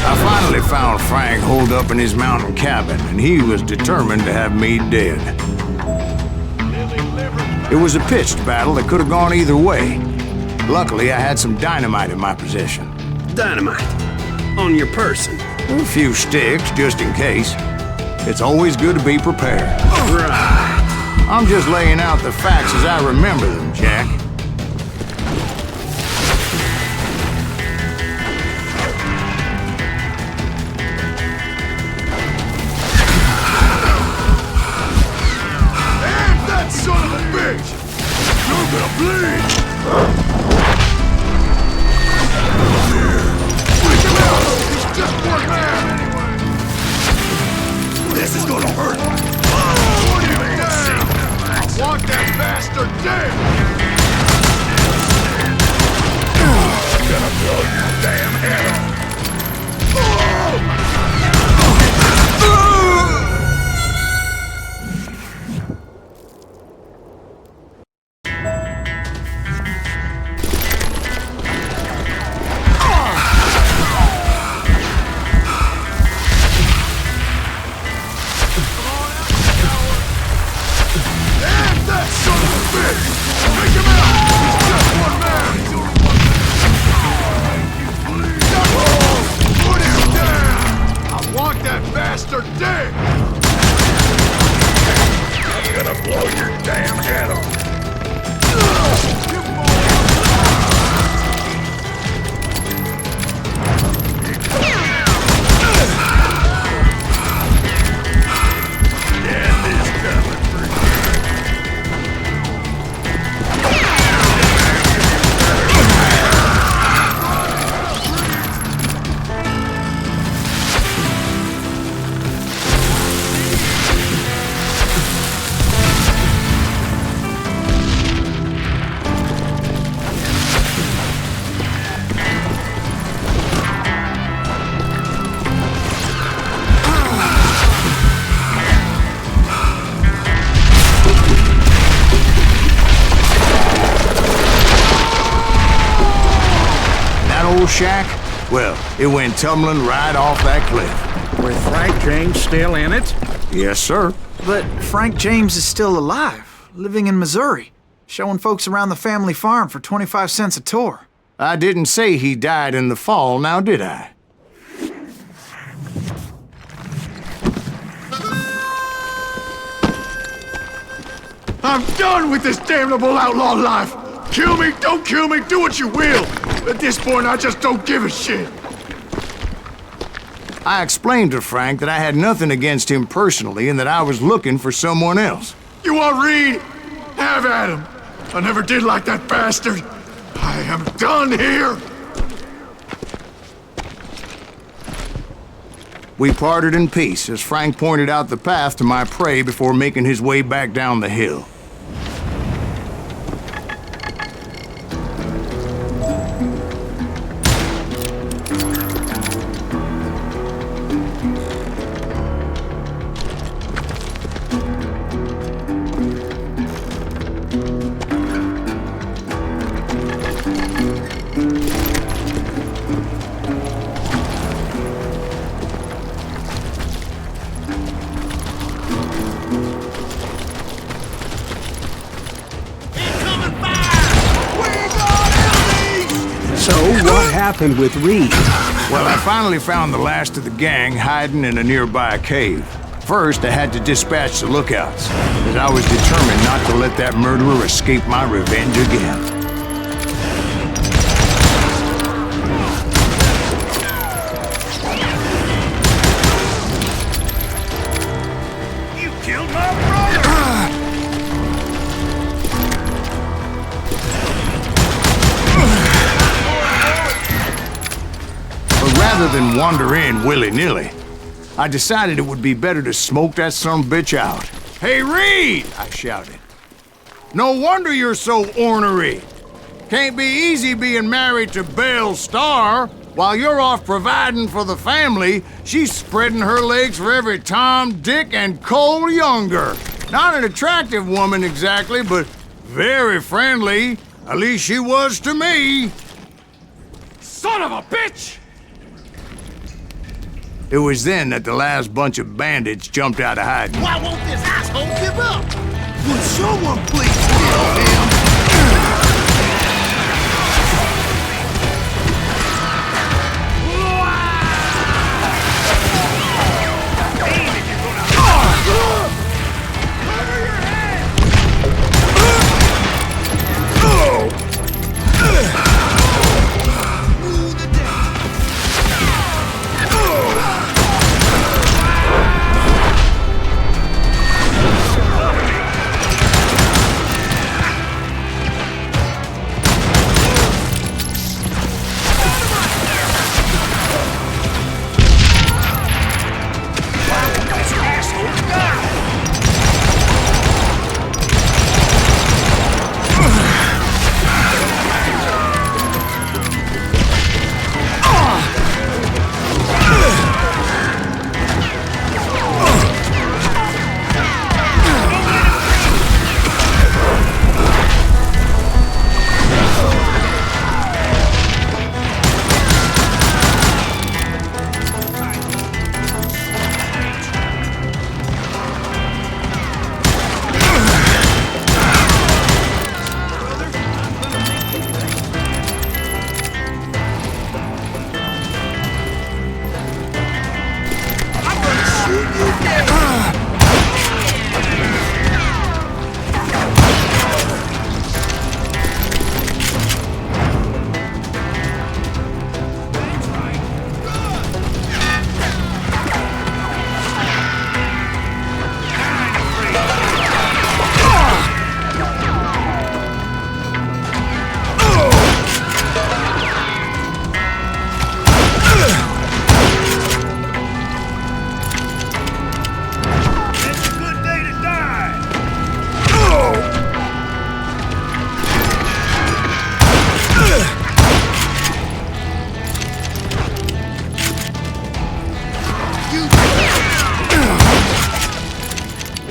[SPEAKER 1] I finally found Frank holed up in his mountain cabin, and he was determined to have me dead. It was a pitched battle that could have gone either way. Luckily, I had some dynamite in my possession.
[SPEAKER 7] Dynamite? On your person?
[SPEAKER 1] A few sticks, just in case. It's always good to be prepared.
[SPEAKER 7] Right.
[SPEAKER 1] I'm just laying out the facts as I remember them, Jack.
[SPEAKER 2] Son of a bitch! You're gonna bleed! Freak him out! He's just one man anyway! This is gonna hurt! Put him down! I want that bastard dead! I'm gonna blow your damn head off!
[SPEAKER 1] Shack? Well, it went tumbling right off that cliff.
[SPEAKER 8] With Frank James still in it?
[SPEAKER 1] Yes, sir.
[SPEAKER 4] But Frank James is still alive. living in Missouri, showing folks around the family farm for 25 cents a tour.
[SPEAKER 1] I didn't say he died in the fall, now did I?
[SPEAKER 2] I'm done with this damnable outlaw life! Kill me, don't kill me, do what you will! At this point, I just don't give a shit!
[SPEAKER 1] I explained to Frank that I had nothing against him personally and that I was looking for someone else.
[SPEAKER 2] You want Reed? Have at him! I never did like that bastard! I am done here!
[SPEAKER 1] We parted in peace as Frank pointed out the path to my prey before making his way back down the hill.
[SPEAKER 3] What happened with Reed?
[SPEAKER 1] Well, I finally found the last of the gang hiding in a nearby cave. First, I had to dispatch the lookouts, as I was determined not to let that murderer escape my revenge again.
[SPEAKER 9] You killed my brother!
[SPEAKER 1] Rather than wander in willy-nilly, I decided it would be better to smoke that sumbitch out. "Hey, Reed!" I shouted. "No wonder you're so ornery. Can't be easy being married to Belle Starr. While you're off providing for the family, she's spreading her legs for every Tom, Dick, and Cole Younger. Not an attractive woman exactly, but very friendly. At least she was to me."
[SPEAKER 2] Son of a bitch!
[SPEAKER 1] It was then that the last bunch of bandits jumped out of hiding.
[SPEAKER 2] Why won't this asshole give up? Would someone please kill him?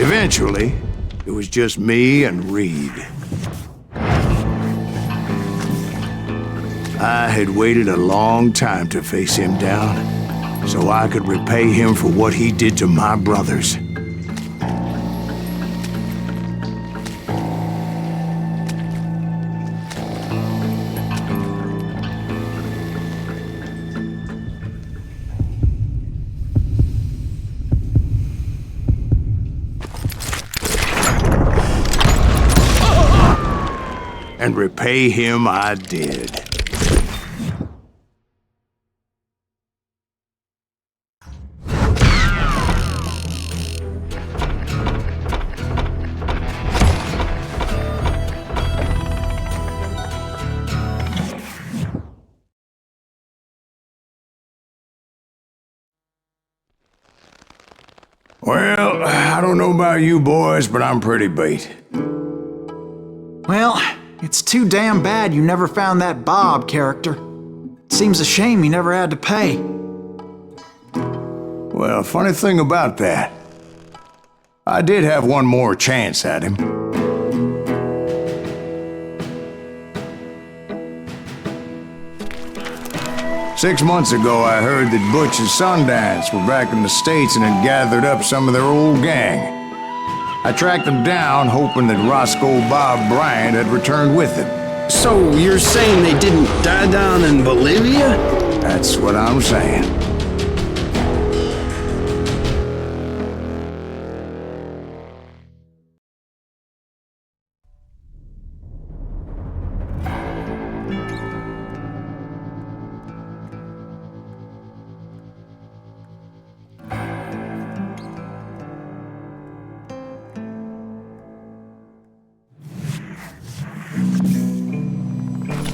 [SPEAKER 1] Eventually, it was just me and Reed. I had waited a long time to face him down, so I could repay him for what he did to my brothers. and repay him I did. Well, I don't know about you boys, but I'm pretty beat.
[SPEAKER 4] Well, it's too damn bad you never found that Bob character. It seems a shame you never had to pay.
[SPEAKER 1] Well, funny thing about that, I did have one more chance at him. Six months ago, I heard that Butch and Sundance were back in the States and had gathered up some of their old gang. I tracked them down, hoping that Roscoe Bob Bryant had returned with them.
[SPEAKER 7] So you're saying they didn't die down in Bolivia?
[SPEAKER 1] That's what I'm saying.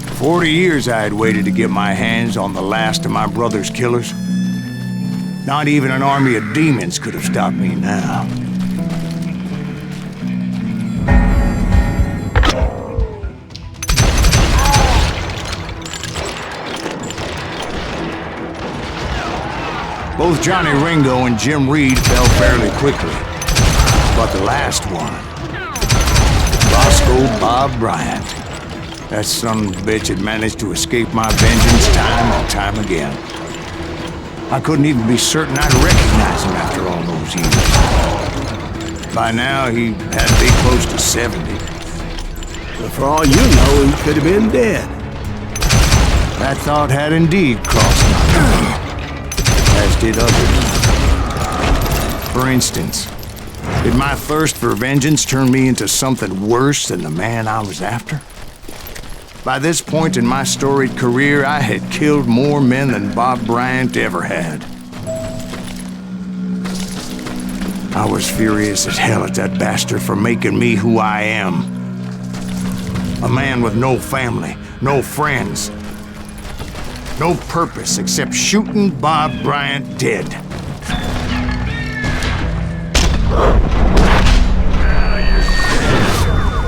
[SPEAKER 1] For 40 years I had waited to get my hands on the last of my brother's killers. Not even an army of demons could have stopped me now. Both Johnny Ringo and Jim Reed fell fairly quickly. But the last one, Roscoe Bob Bryant, that son of a bitch had managed to escape my vengeance time and time again. I couldn't even be certain I'd recognize him after all those years. By now, he had to be close to 70.
[SPEAKER 3] But for all you know, he could have been dead.
[SPEAKER 1] That thought had indeed crossed my mind, as did others. For instance, did my thirst for vengeance turn me into something worse than the man I was after? By this point in my storied career, I had killed more men than Bob Bryant ever had. I was furious as hell at that bastard for making me who I am. A man with no family, no friends, no purpose except shooting Bob Bryant dead.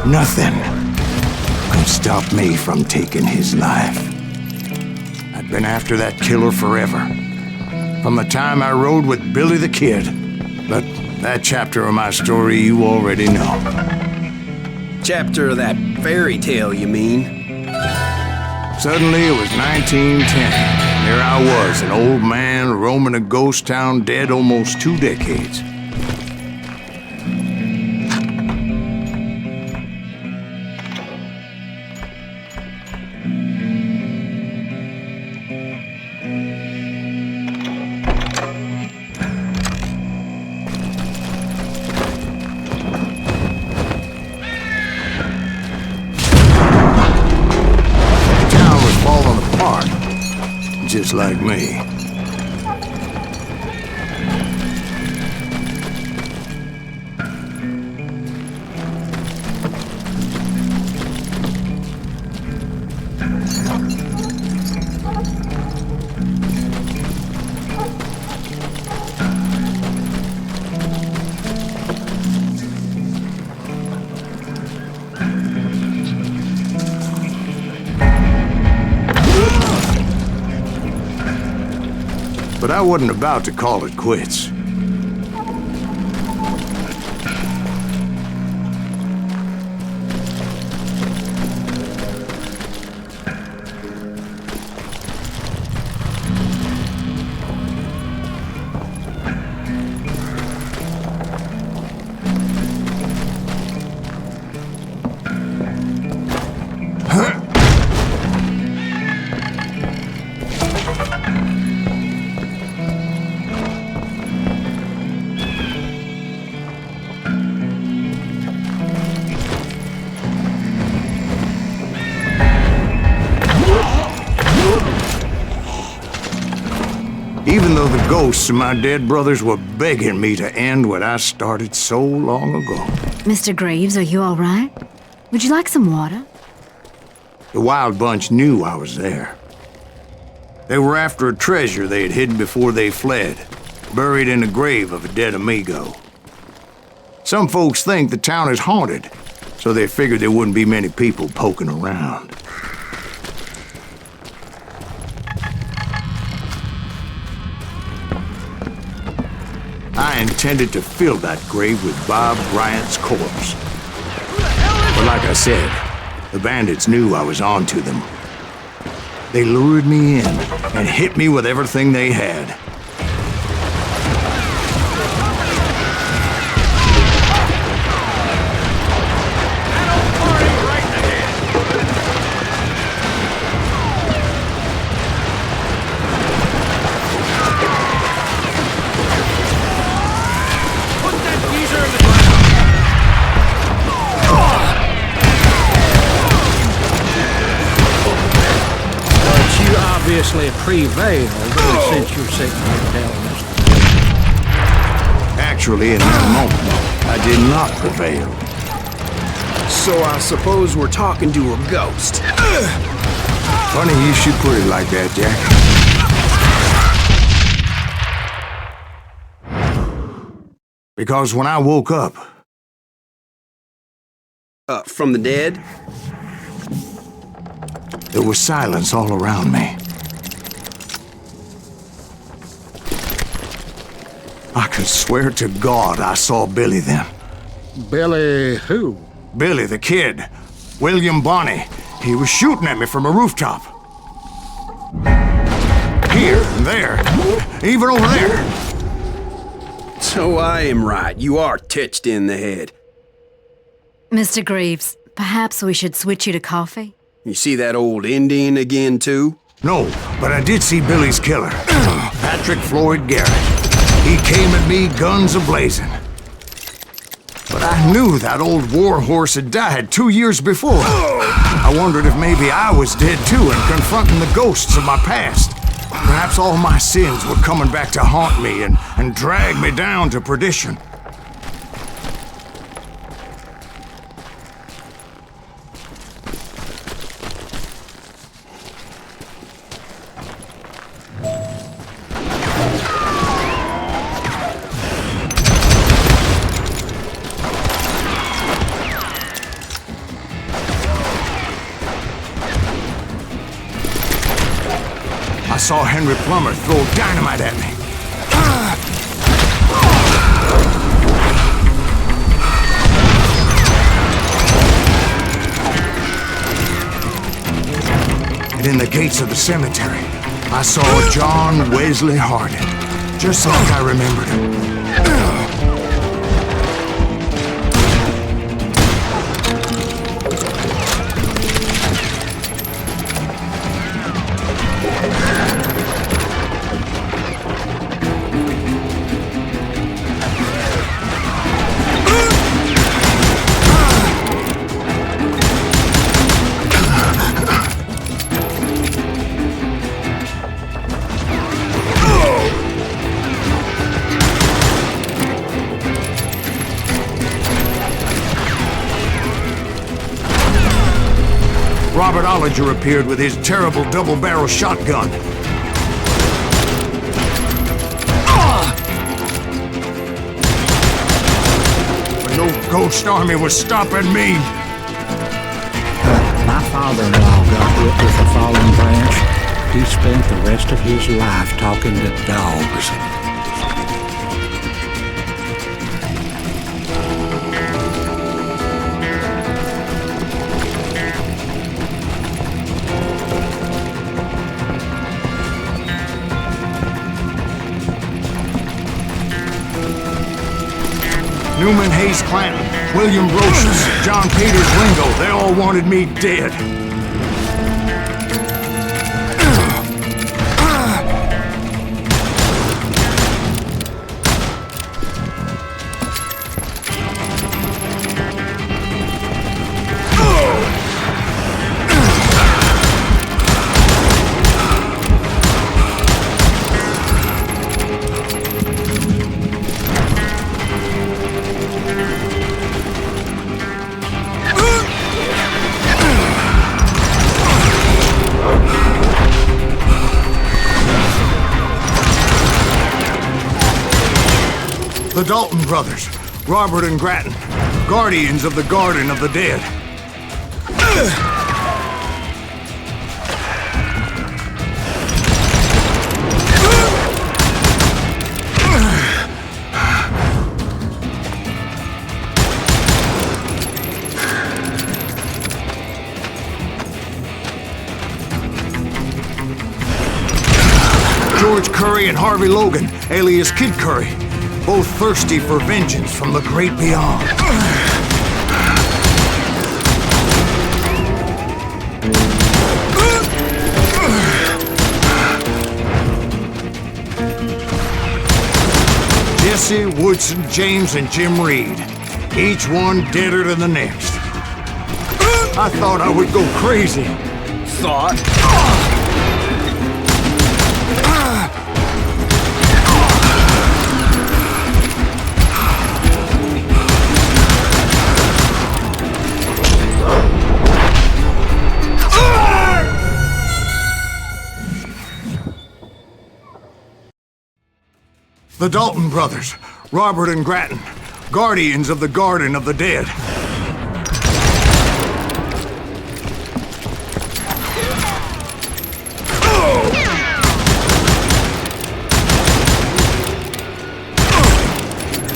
[SPEAKER 1] Nothing could stop me from taking his life. I'd been after that killer forever. From the time I rode with Billy the Kid. But that chapter of my story you already know.
[SPEAKER 7] Chapter of that fairy tale, you mean?
[SPEAKER 1] Suddenly it was 1910. There I was, an old man roaming a ghost town dead almost 2 decades. Just like me. But I wasn't about to call it quits. even though the ghosts of my dead brothers were begging me to end what I started so long ago.
[SPEAKER 5] Mr. Graves, are you all right? Would you like some water?
[SPEAKER 1] The Wild Bunch knew I was there. They were after a treasure they had hidden before they fled, buried in the grave of a dead amigo. Some folks think the town is haunted, so they figured there wouldn't be many people poking around. I intended to fill that grave with Bob Bryant's corpse. But like I said, the bandits knew I was on to them. They lured me in and hit me with everything they had.
[SPEAKER 8] Obviously prevailed since you're sitting here telling us.
[SPEAKER 1] Actually, in that moment, I did not prevail.
[SPEAKER 7] So I suppose we're talking to a ghost.
[SPEAKER 1] Funny you should put it like that, Jack. Because when I woke up...
[SPEAKER 7] From the dead?
[SPEAKER 1] There was silence all around me. I could swear to God I saw Billy then.
[SPEAKER 8] Billy who?
[SPEAKER 1] Billy the kid. William Bonney. He was shooting at me from a rooftop. Here and there. Even over there.
[SPEAKER 7] So I am right. You are titched in the head.
[SPEAKER 5] Mr. Graves, perhaps we should switch you to coffee?
[SPEAKER 7] You see that old Indian again, too?
[SPEAKER 1] No, but I did see Billy's killer. Patrick Floyd Garrett. He came at me guns a-blazing. But I knew that old war horse had died 2 years before. I wondered if maybe I was dead too and confronting the ghosts of my past. Perhaps all my sins were coming back to haunt me and drag me down to perdition. I saw Henry Plummer throw dynamite at me. And in the gates of the cemetery, I saw John Wesley Hardin, just like I remembered him. Robert Ollinger appeared with his terrible double-barrel shotgun. But no ghost army was stopping me.
[SPEAKER 8] My father-in-law got hit with a fallen branch. He spent the rest of his life talking to dogs.
[SPEAKER 1] Newman Hayes Clanton, William Roches, John Peters Ringo, they all wanted me dead. The Dalton brothers, Robert and Grattan, guardians of the Garden of the Dead. George Curry and Harvey Logan, alias Kid Curry, both thirsty for vengeance from the great beyond. Jesse, Woodson, James, and Jim Reed, each one deader than the next. I thought I would go crazy.
[SPEAKER 7] Thought?
[SPEAKER 1] The Dalton brothers, Robert and Grattan, guardians of the Garden of the Dead.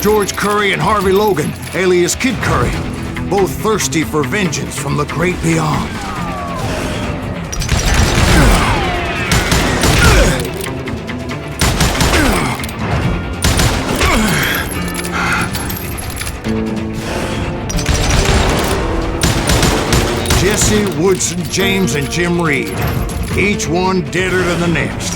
[SPEAKER 1] George Curry and Harvey Logan, alias Kid Curry, both thirsty for vengeance from the great beyond. Jesse, Woodson, James, and Jim Reed, each one deader than the next.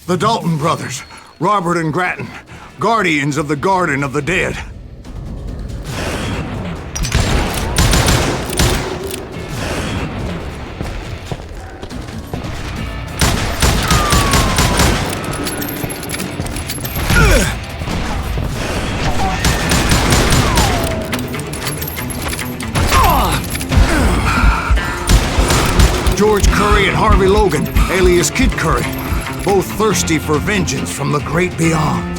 [SPEAKER 1] The Dalton brothers, Robert and Grattan, guardians of the Garden of the Dead. George Curry and Harvey Logan, alias Kid Curry, both thirsty for vengeance from the great beyond.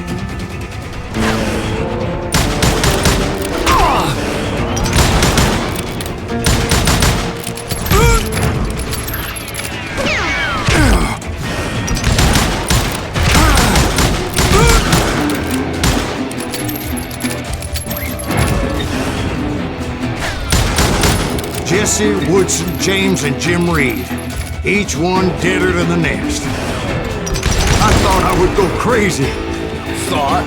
[SPEAKER 1] Jesse, Woodson, James, and Jim Reed, each one deader than the next. I thought I would go crazy.
[SPEAKER 7] Thought?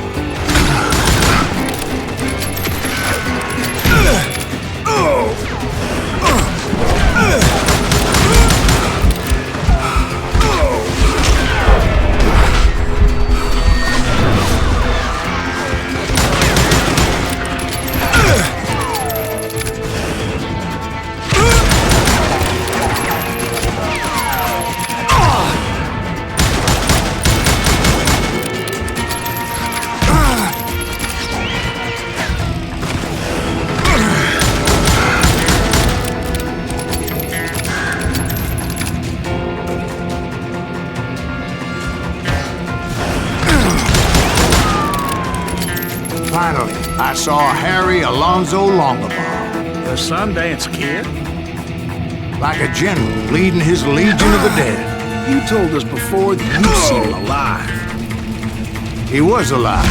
[SPEAKER 1] Finally, I saw Harry Alonzo Longabaugh.
[SPEAKER 8] The Sundance Kid?
[SPEAKER 1] Like a general leading his legion of the dead.
[SPEAKER 7] You told us before that you'd seen him alive.
[SPEAKER 1] He was alive.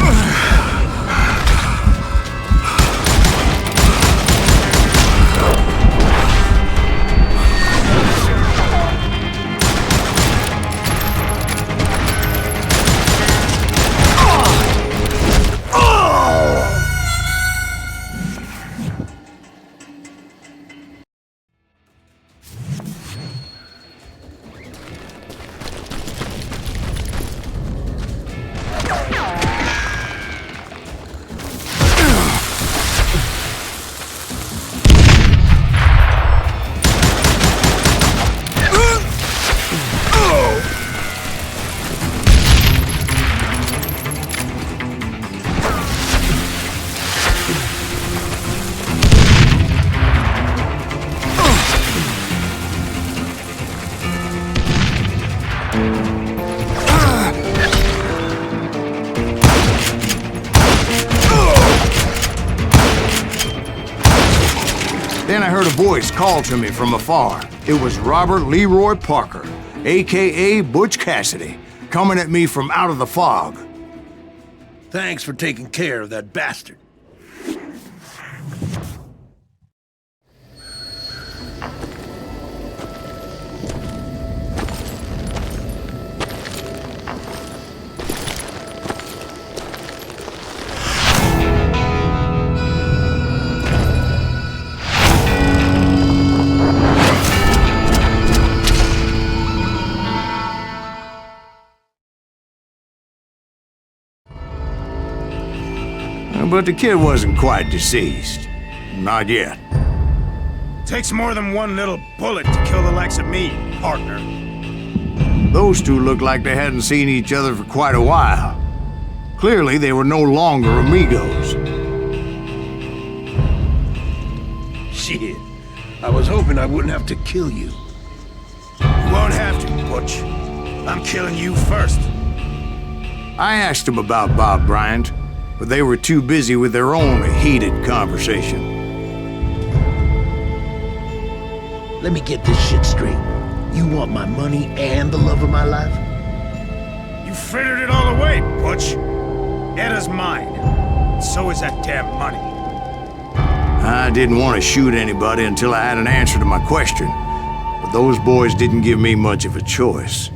[SPEAKER 1] voice called to me from afar. It was Robert Leroy Parker, a.k.a. Butch Cassidy, coming at me from out of the fog.
[SPEAKER 2] Thanks for taking care of that bastard.
[SPEAKER 1] But the kid wasn't quite deceased. Not yet.
[SPEAKER 9] Takes more than one little bullet to kill the likes of me, partner.
[SPEAKER 1] Those two looked like they hadn't seen each other for quite a while. Clearly, they were no longer amigos.
[SPEAKER 2] Shit. I was hoping I wouldn't have to kill you.
[SPEAKER 9] You won't have to, Butch. I'm killing you first.
[SPEAKER 1] I asked them about Bob Bryant, but they were too busy with their own heated conversation.
[SPEAKER 2] Let me get this shit straight. You want my money and the love of my life?
[SPEAKER 9] You frittered it all away, Butch. Etta's mine. So is that damn money.
[SPEAKER 1] I didn't want to shoot anybody until I had an answer to my question, but those boys didn't give me much of a choice.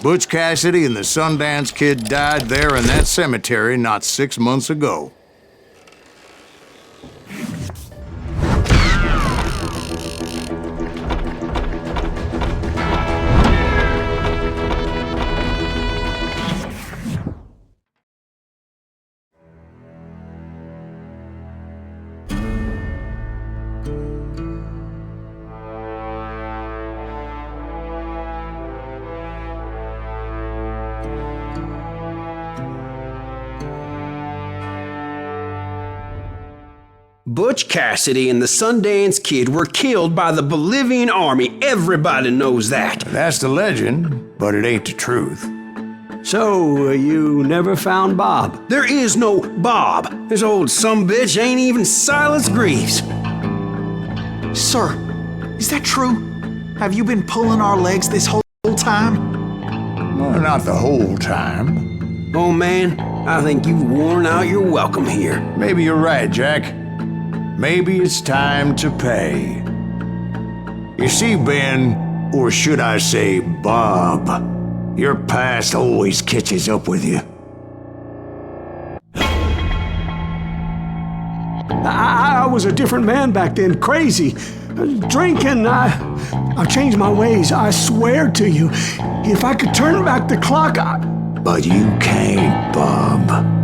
[SPEAKER 1] Butch Cassidy and the Sundance Kid died there in that cemetery not 6 months ago.
[SPEAKER 7] Butch Cassidy and the Sundance Kid were killed by the Bolivian army. Everybody knows that.
[SPEAKER 1] That's the legend, but it ain't the truth.
[SPEAKER 3] So, you never found Bob?
[SPEAKER 7] There is no Bob. This old sumbitch ain't even Silas Greaves.
[SPEAKER 4] Sir, is that true? Have you been pulling our legs this whole time?
[SPEAKER 1] Well, not the whole time.
[SPEAKER 7] Oh man, I think you've worn out your welcome here.
[SPEAKER 1] Maybe you're right, Jack. Maybe it's time to pay. You see, Ben, or should I say Bob, your past always catches up with you.
[SPEAKER 3] I was a different man back then, crazy. Drinking, I've changed my ways, I swear to you. If I could turn back the clock,
[SPEAKER 1] But you can't, Bob.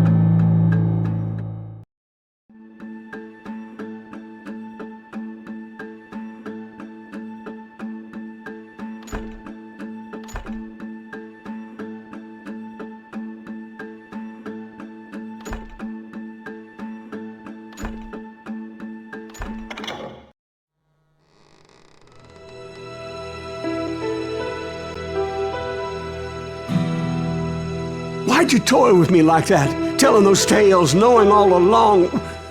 [SPEAKER 3] Why'd you toy with me like that? Telling those tales, knowing all along.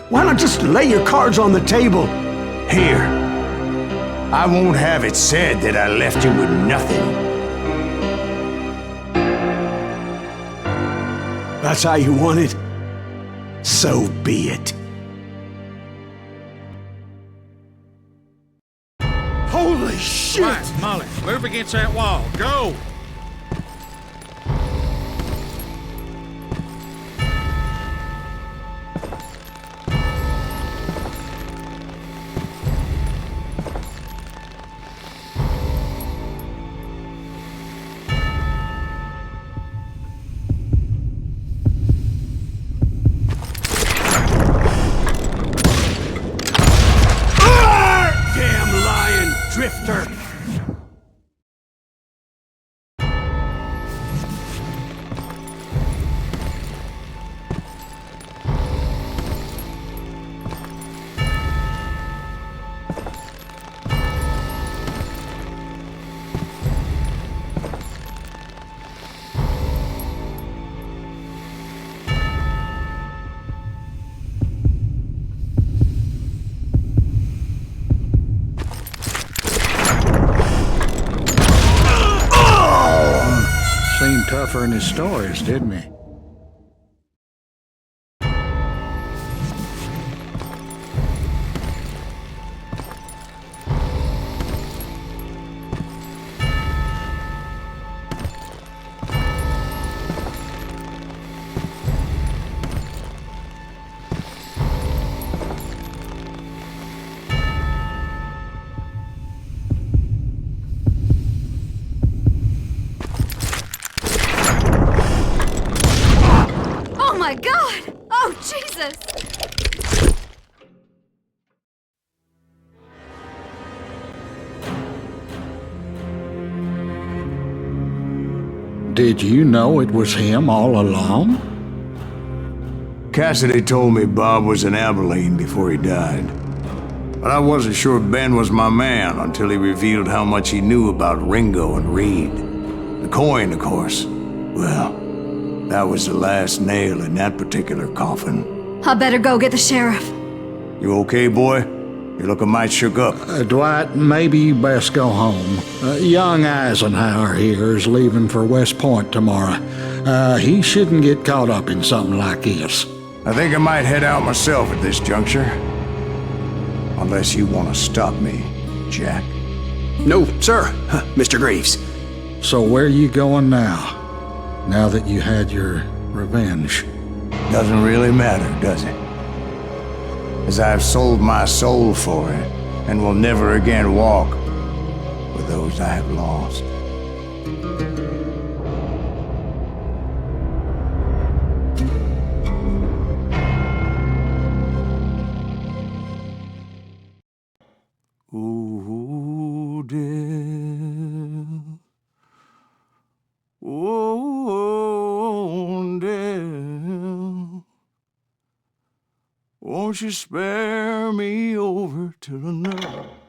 [SPEAKER 3] Why not just lay your cards on the table?
[SPEAKER 1] Here. I won't have it said that I left you with nothing.
[SPEAKER 3] That's how you want it? So be it.
[SPEAKER 8] Holy shit! Right, Molly, move against that wall. Go!
[SPEAKER 3] Drifter!
[SPEAKER 8] Seemed tougher in his stories, didn't he?
[SPEAKER 5] Oh my God! Oh, Jesus!
[SPEAKER 8] Did you know it was him all along?
[SPEAKER 1] Cassidy told me Bob was in Abilene before he died. But I wasn't sure Ben was my man until he revealed how much he knew about Ringo and Reed. The coin, of course. Well, that was the last nail in that particular coffin.
[SPEAKER 5] I better go get the sheriff.
[SPEAKER 1] You okay, boy? You're looking mighty shook up.
[SPEAKER 8] Dwight, maybe you best go home. Young Eisenhower here is leaving for West Point tomorrow. He shouldn't get caught up in something like this.
[SPEAKER 1] I think I might head out myself at this juncture. Unless you want to stop me, Jack.
[SPEAKER 7] No, sir, Mr. Greaves.
[SPEAKER 8] So where you going now? Now that you had your revenge?
[SPEAKER 1] Doesn't really matter, does it? As I've sold my soul for it, and will never again walk with those I have lost. Ooh, dear. Oh, dear. Won't Won't you spare me over to another?